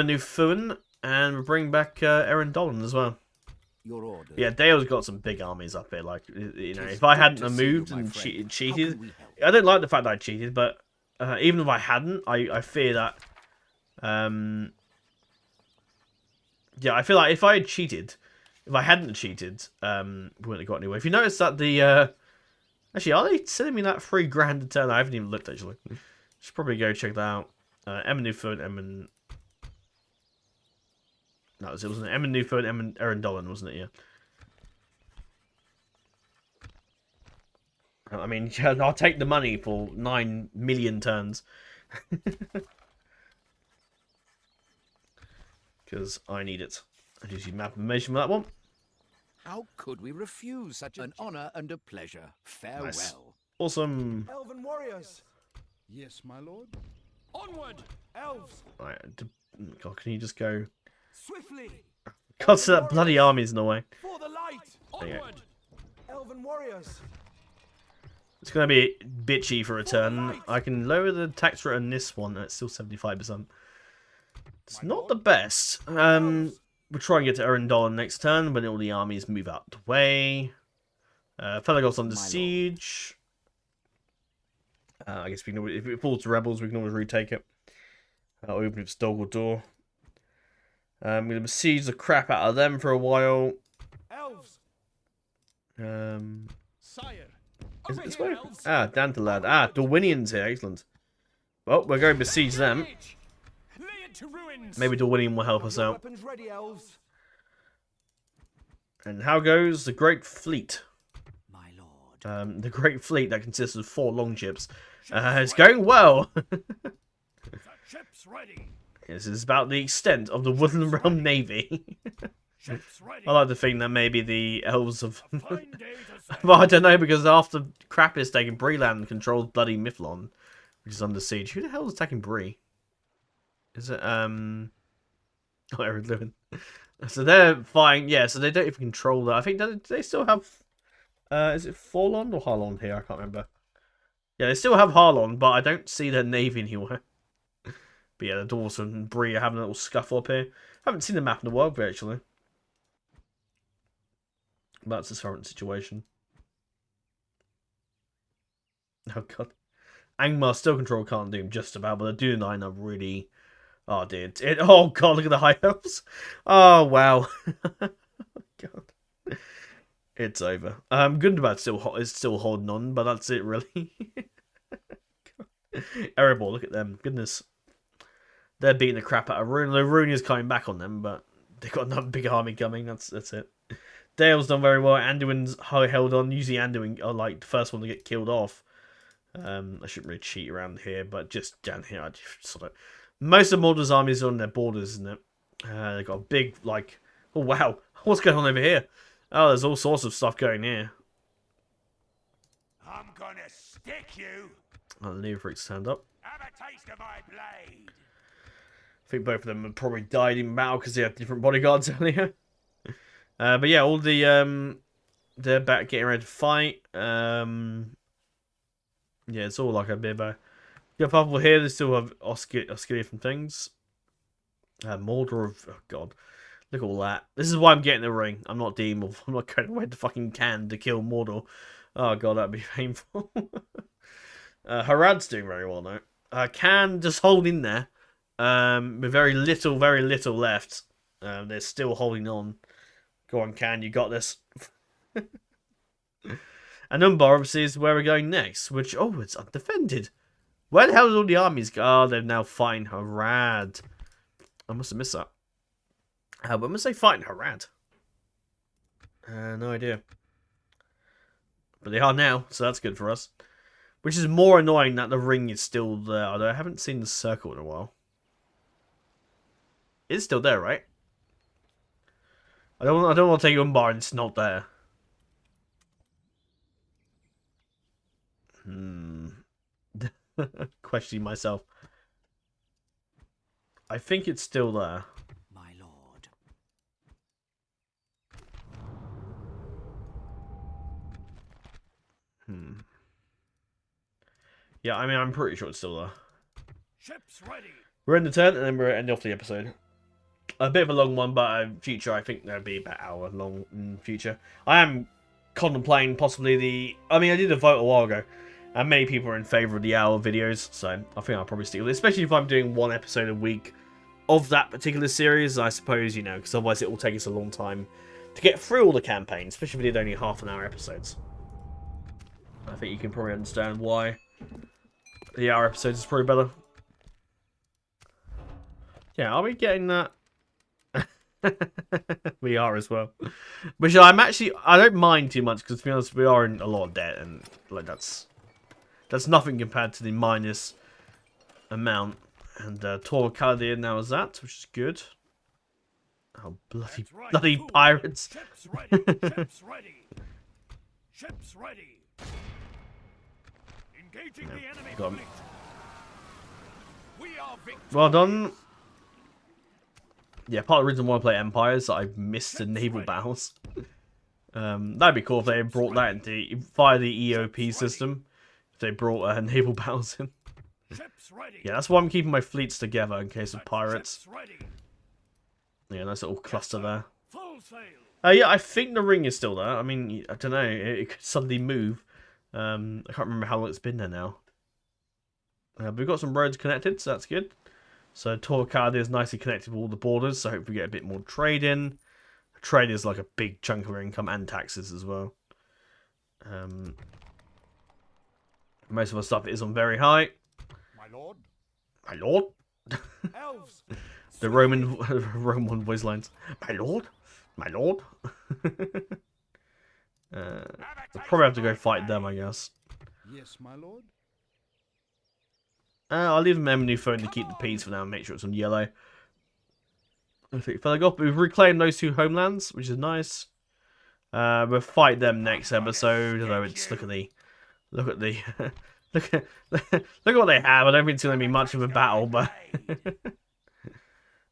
Newfoon, and we'll bring back Eryn Dolan as well. Your order. Yeah, Dale's got some big armies up here. Like, you know, if I hadn't have moved and cheated, I don't like the fact that I cheated, but even if I hadn't, I fear that. Yeah, I feel like if I had cheated, if I hadn't cheated, we wouldn't have got anywhere. If you notice that the actually, are they sending me that $3,000 a turn? I haven't even looked actually. Should probably go check that out. Emma Newfoon, that was it, wasn't it? Emma Newfoon, Eryn Dolan, wasn't it? Yeah. I mean, yeah, I'll take the money for 9 million turns. Because I need it. I just use map information for that one. How could we refuse such an honor and a pleasure? Farewell. Nice. Awesome. Elven warriors. Yes, my lord. Onward. Elves. Right, God, can you just go? Swiftly. God, so that bloody army's in the way. For the light. Onward. Elven warriors. It's going to be bitchy for a turn. I can lower the tax rate on this one, and it's still 75%. It's not the best. We'll try and get to Eryn Dolan next turn when all the armies move out the way. Felagos under siege. I guess we can, if it falls to rebels, we can always retake it. Or even if it's Dog or Door. We're going to besiege the crap out of them for a while. Elves. Sire. Is Over it this here, way? elves. Ah, Dantalad. Ah, Dorwinians here. Excellent. Well, we're going to besiege them. Lay it to ruins. Maybe Dorwinian will help us Your out. weapons ready, elves. And how goes the Great Fleet? My lord. The Great Fleet that consists of 4 longships. It's going well. The ship's ready. This is about the extent of the Woodland Realm Navy. Ship's ready. I like to think that maybe the elves have... A fine day to sail. Well, I don't know, because after Crap is taking Breland controls bloody Mithlon, which is under siege. Who the hell is attacking Bree? Is it, Oh, Eryn living. So they're fine, yeah, so they don't even control that. I think, do they still have... is it Forlond or Harlond here? I can't remember. Yeah, they still have Harlond, but I don't see their navy anywhere. But yeah, the Dawson and Bree are having a little scuffle up here. I haven't seen the map in the world, actually. But that's the current situation. Oh god. Angmar still control Can't Doom just about, but the Dunine are really... Oh dear. Oh god, look at the high elves. Oh wow. God. It's over. Gundabad is still holding on, but that's it really. Erebor, look at them. Goodness. They're beating the crap out of Rune. The Rune is coming back on them, but they've got another big army coming. That's it. Dale's done very well. Anduin's held on. Usually Anduin are like the first one to get killed off. I shouldn't really cheat around here, but just down here, I just sort of... Most of Mordor's armies are on their borders, isn't it? They've got a big, like... Oh, wow. What's going on over here? Oh, there's all sorts of stuff going here. I'm gonna stick you. Oh, the Neophytes stand up. Have a taste of my blade. I think both of them have probably died in battle because they had different bodyguards earlier. But yeah, all the... they're back getting ready to fight. Yeah, it's all like a bit of a... Yeah, apart from here, they still have Oscar from things. Mordor of... Oh, God. Look at all that. This is why I'm getting the ring. I'm not Dean. I'm not going away to fucking Can to kill Mordor. Oh, God, that'd be painful. Harad's doing very well, though. Can just hold in there. With very little left. They're still holding on. Go on, Can. You got this. And Umbar, obviously, is where we're going next. Which, oh, it's undefended. Where the hell did all the armies go? Oh, they're now fighting Harad. I must have missed that. When was they fighting Harad? No idea. But they are now, so that's good for us. Which is more annoying that the ring is still there. Although I haven't seen the circle in a while. It's still there, right? I don't want to take Umbar and it's not there. Questioning myself. I think it's still there. My lord. Yeah, I mean, I'm pretty sure it's still there. Ship's ready. We're in the turn, and then we're ending off the episode. A bit of a long one, but future, I think there'll be about an hour long in future. I am contemplating possibly the... I mean, I did a vote a while ago, and many people are in favour of the hour videos, so I think I'll probably stick with it, especially if I'm doing one episode a week of that particular series, I suppose, you know, because otherwise it will take us a long time to get through all the campaigns, especially if we did only half-an-hour episodes. I think you can probably understand why the hour episodes is probably better. Yeah, are we getting that? We are as well. Which I don't mind too much, because to be honest, we are in a lot of debt, and like that's nothing compared to the minus amount. And Tor Caladir now is that, which is good. Oh, bloody fool. pirates. Ship's ready. Ship's ready. Ship's ready. Engaging the enemy Go on. fleet. We are victorious. Well done. Yeah, part of the reason why I play Empires is that I've missed the naval battles. That'd be cool if they brought that into via the EOP system. If they brought naval battles in. Ship's ready. Yeah, that's why I'm keeping my fleets together in case of pirates. Ship's ready. Yeah, nice little cluster there. Full sail. Yeah, I think the ring is still there. I mean, I don't know. It could suddenly move. I can't remember how long it's been there now. But we've got some roads connected, so that's good. So Torquad is nicely connected with all the borders, so hopefully we get a bit more trade in. Trade is like a big chunk of our income and taxes as well. Most of our stuff is on very high. My lord. My lord. Elves. The Roman voice lines. My lord. My lord. We'll probably have to go fight them, I guess. Yes, my lord. I'll leave them new phone to keep the peace for now and make sure it's on yellow. I think fell off, but we've reclaimed those 2 homelands, which is nice. We'll fight them next episode. Although it's look at the look at what they have. I don't think it's gonna be much of a battle, but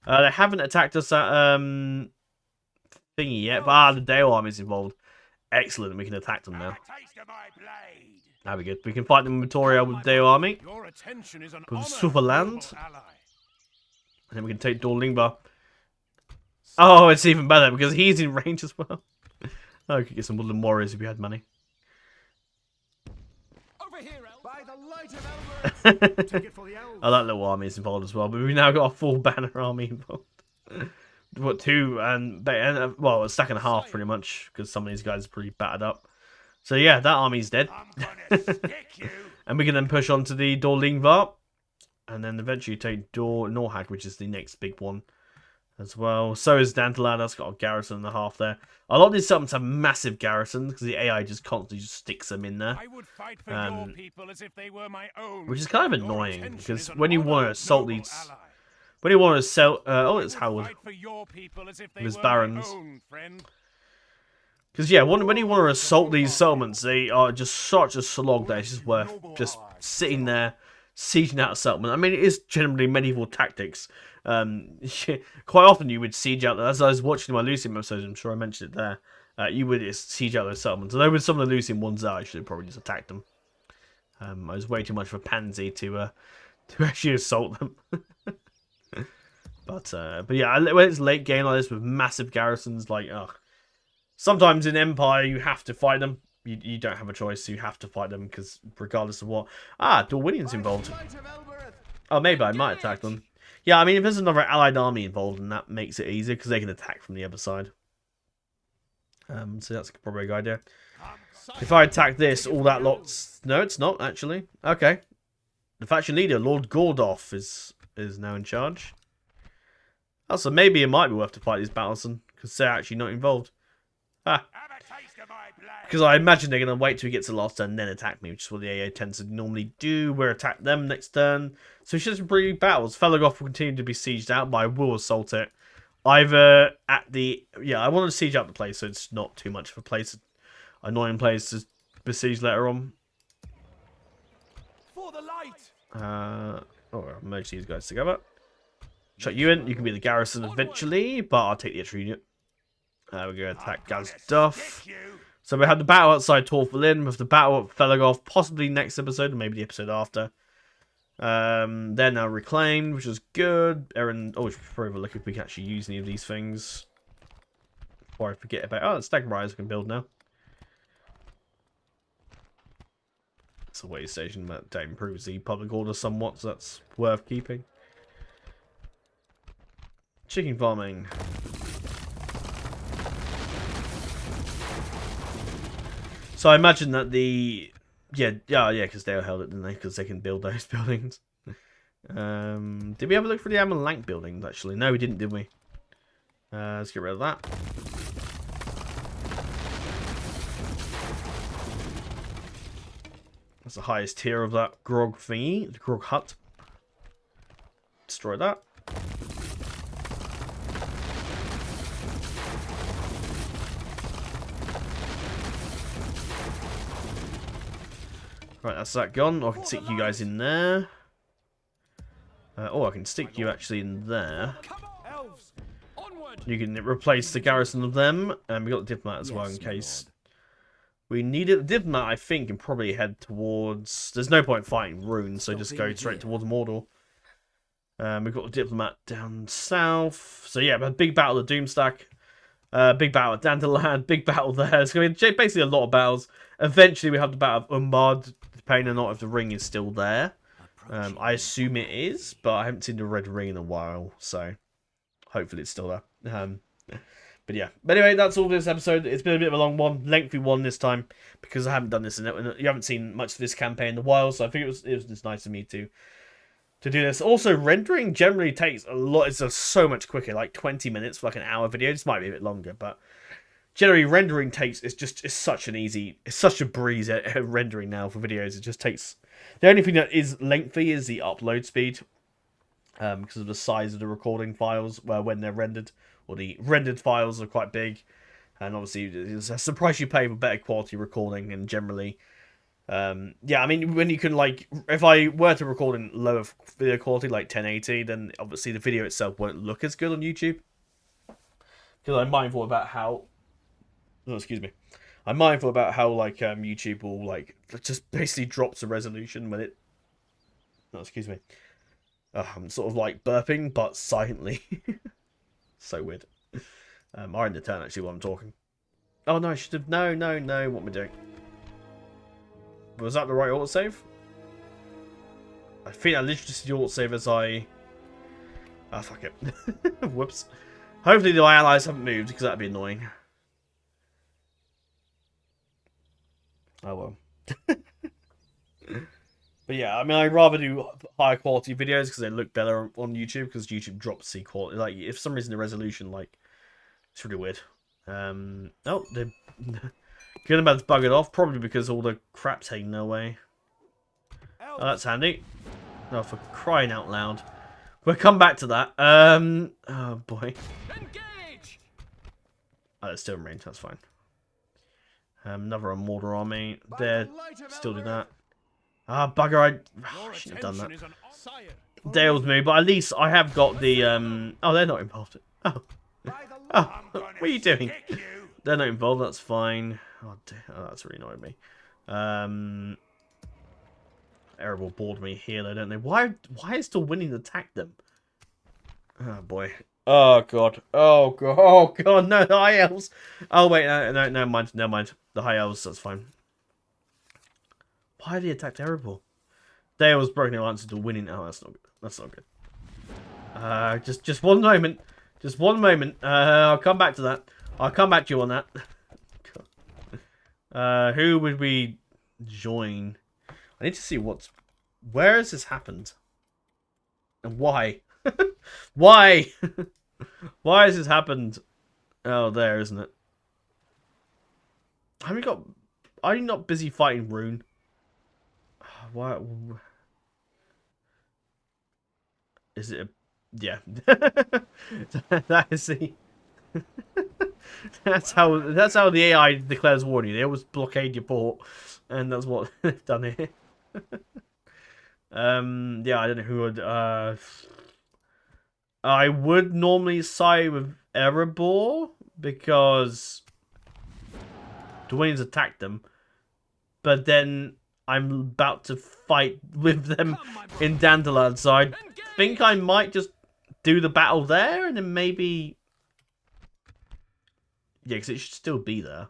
they haven't attacked us at thingy yet. But the Dale army's involved. Excellent, we can attack them now. That'll be good. We can fight them with Toria with Dale army. With Sutherland. And then we can take Dorlingba. Oh, it's even better because he's in range as well. Oh, we could get some Woodland Warriors if we had money. Over here, by the light of Elves. Take it for the Elves. Oh, that little army is involved as well, but we've now got a full banner army involved. What, 2 and well, a stack and a half pretty much because some of these guys are pretty battered up. So yeah, that army's dead. And we can then push on to the Dorlingva, and then eventually take Norhag, which is the next big one as well. So is Dantalad. That's got a garrison and a half there. A lot of these settlements have massive garrisons because the AI just constantly just sticks them in there. I would fight for your people as if they were my own. Which is kind of annoying because when you want to assault these, when you want to assault, oh, it's Howard with his barons. Because yeah, when you want to assault these settlements, they are just such a slog that it's just worth just sitting there, sieging out a settlement. I mean, it is generally medieval tactics. Quite often you would siege out, as I was watching my Lucian episodes, I'm sure I mentioned it there, you would siege out those settlements. Although with some of the Lucian ones there, I should have probably just attacked them. I was way too much of a pansy to actually assault them. But yeah, when it's late game like this with massive garrisons, like, ugh. Sometimes in Empire you have to fight them. You don't have a choice, you have to fight them because regardless of what. Dorwinian's involved. Oh, maybe I might attack them. Yeah, I mean, if there's another allied army involved, then that makes it easier because they can attack from the other side. So that's probably a good idea. If I attack this, all that lot's... No, it's not, actually. Okay. The faction leader, Lord Gordolf, is now in charge. Oh, so maybe it might be worth to fight these battles because they're actually not involved. Because I imagine they're going to wait till we get to the last turn and then attack me, which is what the AA tends to normally do. We'll attack them next turn. So it's just pretty battles. Felagos will continue to be sieged out, but I will assault it. Either at the... Yeah, I want to siege out the place so it's not too much of a place. Annoying place to besiege later on. For the light. I'll merge these guys together. Shut you in. You can be the garrison eventually, but I'll take the extra unit. We're going to attack Gazduff. So we have the battle outside Torfalin, with the battle at Felagos, possibly next episode, or maybe the episode after. They're now reclaimed, which is good. Eryn, we should probably look if we can actually use any of these things. Before I forget about... Oh, the Stag Rise we can build now. It's a way station that improves the public order somewhat, so that's worth keeping. Chicken farming. So I imagine that the... Yeah, because they held it, didn't they? Because they can build those buildings. Did we have a look for the Amalank buildings, actually? No, we didn't, did we? Let's get rid of that. That's the highest tier of that grog thingy, the grog hut. Destroy that. Right, that's that gone. I can stick you guys in there. I can stick you actually in there. You can replace the garrison of them. And we got the diplomat as well in case we need it. The diplomat, I think, can probably head towards... There's no point fighting Rune, so just go straight towards Mordor. We've got the diplomat down south. So yeah, a big battle of Doomstack. Big battle at Dandelion. Big battle there. It's going to be basically a lot of battles. Eventually we have the battle of Umbard, depending on not if the ring is still there. I assume it is, but I haven't seen the red ring in a while, so hopefully it's still there. But But yeah. But anyway, that's all for this episode. It's been a bit of a long one, lengthy one this time, because I haven't done this in it. You haven't seen much of this campaign in a while, so I think it was just nice of me to do this. Also, rendering generally takes a lot. It's just so much quicker, like 20 minutes for like an hour video. This might be a bit longer, but generally rendering takes, it's such a breeze at rendering now for videos. It just takes, the only thing that is lengthy is the upload speed, because of the size of the recording files when they're rendered, or the rendered files are quite big, and obviously it's a price you pay for better quality recording. And generally, yeah, I mean, when you can, like, if I were to record in lower video quality, like 1080, then obviously the video itself won't look as good on YouTube. Because I'm mindful about how, oh, excuse me, I'm mindful about how, like, YouTube will, like, just basically drops the resolution when it, oh, excuse me, I'm sort of, like, burping, but silently. So weird. I'm in the turn, actually, while I'm talking. Oh, no, I should have, no, what am I doing? Was that the right autosave? I think I literally just did the autosave as I... Ah, fuck it. Whoops. Hopefully the allies haven't moved, because that'd be annoying. Oh well. But yeah, I mean, I'd rather do higher quality videos because they look better on YouTube, because YouTube drops the quality. Like, if for some reason the resolution, like, it's really weird. Oh, they're... Gilliman's buggered off, probably because all the crap's taken away. Oh, that's handy. Oh, for crying out loud. We'll come back to that. Oh boy. Engage! Oh, it's still in range, that's fine. Another Mordor army. There, still do that. Ah, bugger, I shouldn't have done that. Dale's move, but at least I have got the, oh, they're not involved. Oh. Oh, what are you doing? They're not involved, that's fine. Oh, dear. Oh, that's really annoyed me. Eryn bored me here, though, don't they? Why is still winning to attack them? Oh, boy. Oh, God. Oh, God. Oh, God. No, the High Elves. Oh, wait. No, never mind. Never mind. The High Elves, that's fine. Why did he attack Eryn? Dale's broken alliance into winning. Oh, that's not good. That's not good. Just one moment. Just one moment. I'll come back to that. I'll come back to you on that. Who would we join? I need to see where has this happened? And why? Why? Why has this happened? Oh, there, isn't it? Are you not busy fighting Rune? Why? Is it yeah. That is the... that's how the AI declares war on you. They always blockade your port, and that's what they've done here. Yeah, I don't know who would. I would normally side with Eryn because Dwayne's attacked them, but then I'm about to fight with them in Dandelion, so I think I might just do the battle there, and then maybe... Yeah, because it should still be there.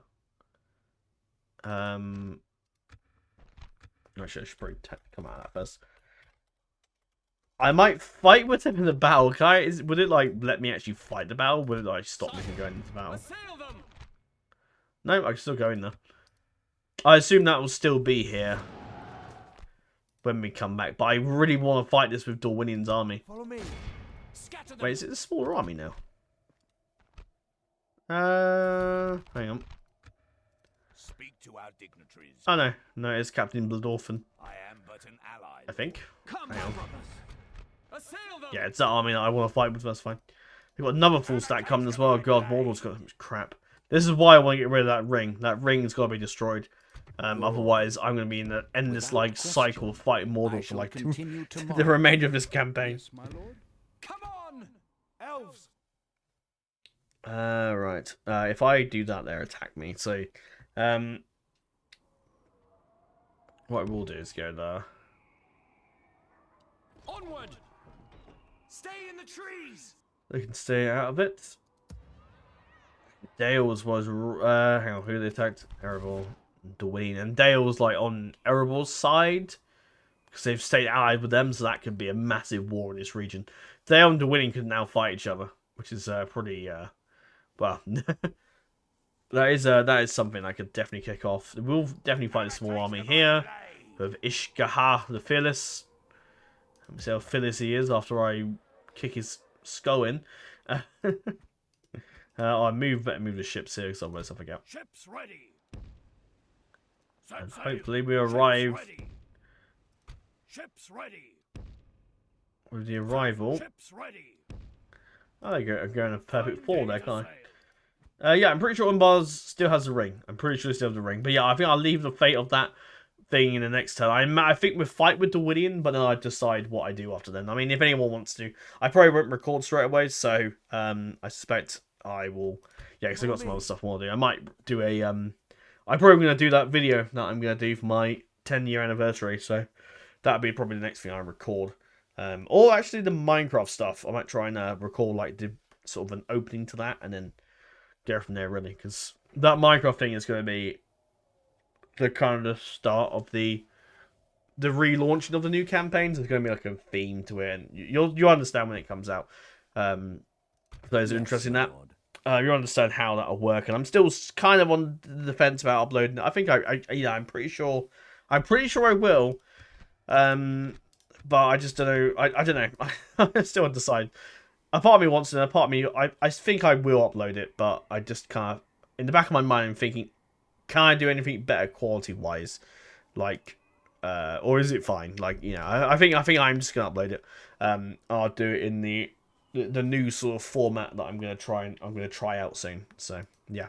Actually, I should probably come out of that first. I might fight with him in the battle. Would it, like, let me actually fight the battle? Would it, like, stop me from going into battle? No, I can still go in there. I assume that will still be here when we come back. But I really want to fight this with Dorwinian's army. Follow me. Wait, is it a smaller army now? Hang on. Speak to our dignitaries. Oh no, no, it's Captain Bloodorphan. I am but an ally. I think. Come, Hang on. brothers. Assail them. Yeah, it's that army that I want to fight with. That's fine. We've got another full stack coming as well. God, Mordor's got so much crap. This is why I want to get rid of that ring. That ring's got to be destroyed. Otherwise, I'm going to be in an endless like cycle of fighting Mordor for like the remainder of this campaign. Yes, my lord. Come on, elves. Right. If I do that, they attack me. So, what I will do is go there. Onward. Stay in the trees. They can stay out of it. Dale's was hang on, who they attacked? Eryn, Dwayne, and Dale's like on Ereble's side because they've stayed allied with them, so that could be a massive war in this region. Dale and Dwayne can now fight each other, which is pretty Well, that is something I could definitely kick off. We'll definitely find a small army here with Ishgahar the Fearless. Let me see how fearless he is after I kick his skull in. I better move the ships here because otherwise I forget. Ships ready. And hopefully we arrive Ships ready. with the arrival. Ships ready. Oh, there you go. I'm going a perfect 4 there, can't I? Yeah, I'm pretty sure Umbars still has the ring. I'm pretty sure he still has the ring. But yeah, I think I'll leave the fate of that thing in the next turn. I think we'll fight with the Willian, but then I decide what I do after then. I mean, if anyone wants to, I probably won't record straight away. So I suspect I will. Yeah, because I've got some other stuff I want to do. I might do a. I'm probably going to do that video that I'm going to do for my 10-year anniversary. So that'll be probably the next thing I record. Or actually the Minecraft stuff. I might try and record like the sort of an opening to that and then go from there really, because that Minecraft thing is going to be the kind of start of the relaunching of the new campaigns. There's going to be like a theme to it, and you'll understand when it comes out. For those who are interested in that, you'll understand how that'll work. And I'm still kind of on the fence about uploading it. I think I'm pretty sure I will. But I just don't know. I don't know. I still undecided. A part of me wants to, a part of me, I think I will upload it, but I just kind of, in the back of my mind, I'm thinking, can I do anything better quality-wise? Like, or is it fine? Like, you know, I think I'm just going to upload it. I'll do it in the new sort of format that I'm going to try out soon. So, yeah.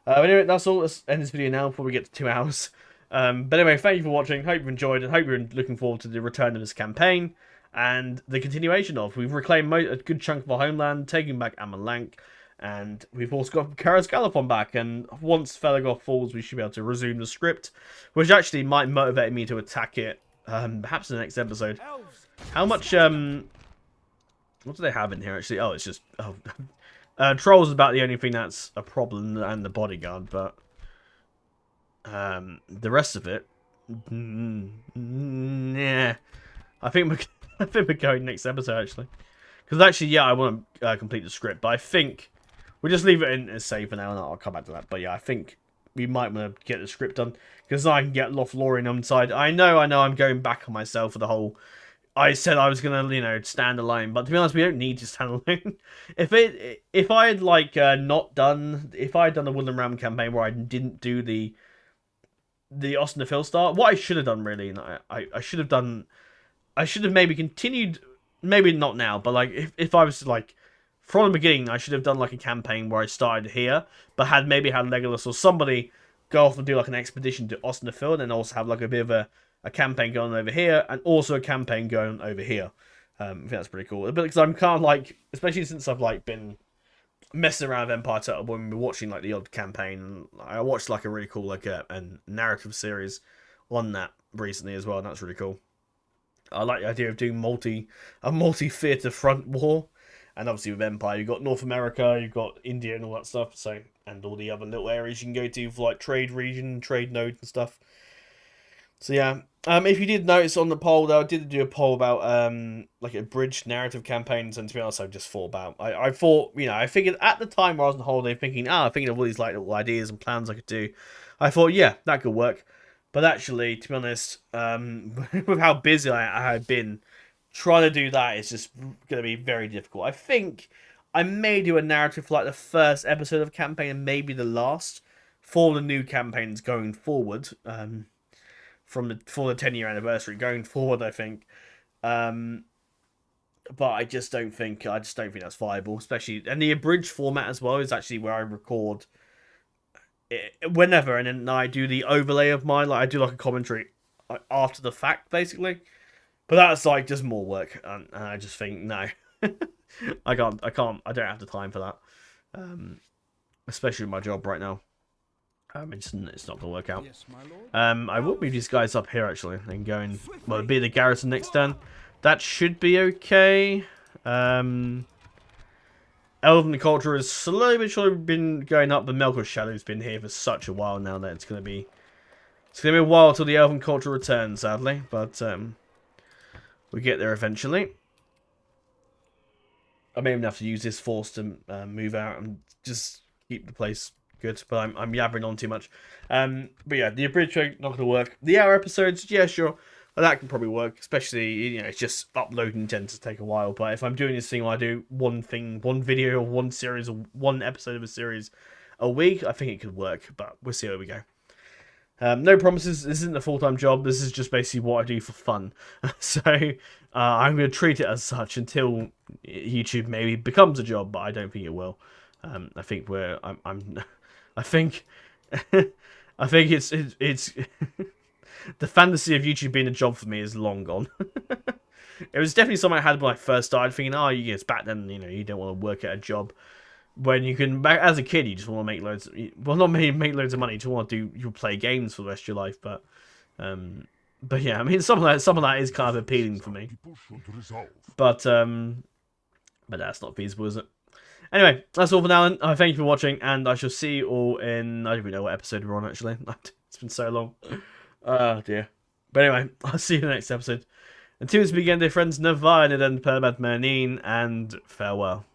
But anyway, that's all. Let's end this video now before we get to 2 hours. But anyway, thank you for watching. Hope you enjoyed it. Hope you're looking forward to the return of this campaign and the continuation of. We've reclaimed a good chunk of our homeland, taking back Amalank, and we've also got Lasgalen back. And once Felagor falls, we should be able to resume the script, which actually might motivate me to attack it, perhaps in the next episode. How much? What do they have in here actually? Oh, it's just trolls is about the only thing that's a problem, and the bodyguard, but. The rest of it, yeah, I think we're going next episode actually, because actually, yeah, I want to complete the script, but I think we'll just leave it in as save for now, and I'll come back to that. But yeah, I think we might want to get the script done because I can get Lothlorien on side. I know, I'm going back on myself for the whole. I said I was gonna, stand alone, but to be honest, we don't need to stand alone. if I had if I had done the Woodland Realm campaign where I didn't do the Austin the Phil start, what I should have done really, and I should have maybe continued, maybe not now, but like if I was like from the beginning, I should have done like a campaign where I started here, but had Legolas or somebody go off and do like an expedition to Austin the Phil, and then also have like a bit of a campaign going over here, and also a campaign going over here. I think that's pretty cool. But because I'm kind of like, especially since I've like been messing around with Empire Total when we were watching like the odd campaign. I watched like a really cool like a narrative series on that recently as well, and that's really cool. I like the idea of doing a multi-theater front war, and obviously with Empire you've got North America, you've got India and all that stuff, so, and all the other little areas you can go to for like trade region, trade node and stuff. So yeah, if you did notice on the poll though, I did do a poll about like abridged narrative campaigns, and to be honest, I just thought about. I thought, I figured at the time where I was on holiday, thinking of all these like little ideas and plans I could do. I thought, yeah, that could work. But actually, to be honest, with how busy I had been, trying to do that is just going to be very difficult. I think I may do a narrative for like the first episode of a campaign and maybe the last for the new campaigns going forward. For the 10-year anniversary going forward, I think, but I just don't think that's viable. Especially, and the abridged format as well is actually where I record it whenever, and then I do the overlay of mine. Like I do like a commentary after the fact, basically. But that's like just more work, and I just think no, I can't. I don't have the time for that, especially with my job right now. It's not gonna work out. Yes, my lord. I will move these guys up here actually and go and it'll be the garrison next turn. That should be okay. Elven culture has slowly but surely been going up. The Melkor Shadow's been here for such a while now that it's gonna be a while till the Elven culture returns, sadly. But we get there eventually. I may even have to use this force to move out and just keep the place good. But I'm yabbering on too much. But yeah, the abridged not going to work. The hour episodes, yeah, sure. That can probably work, especially, you know, it's just uploading tends to take a while. But if I'm doing this thing where I do one video, or one series, or one episode of a series a week, I think it could work. But we'll see where we go. No promises. This isn't a full-time job. This is just basically what I do for fun. So I'm going to treat it as such until YouTube maybe becomes a job, but I don't think it will. I think I think it's the fantasy of YouTube being a job for me is long gone. It was definitely something I had when I first started thinking, oh, it's back then, you know, you don't want to work at a job. When you can, as a kid, you just want to make loads, well, not make loads of money, you just want to you'll play games for the rest of your life, but yeah, I mean, some of that is kind of appealing for me. But that's not feasible, is it? Anyway, that's all for now, then. Thank you for watching, and I shall see you all in, I don't even know what episode we're on, actually. It's been so long. Oh, dear. But anyway, I'll see you in the next episode. Until this weekend, dear friends, Navine and Permad Manin, and farewell.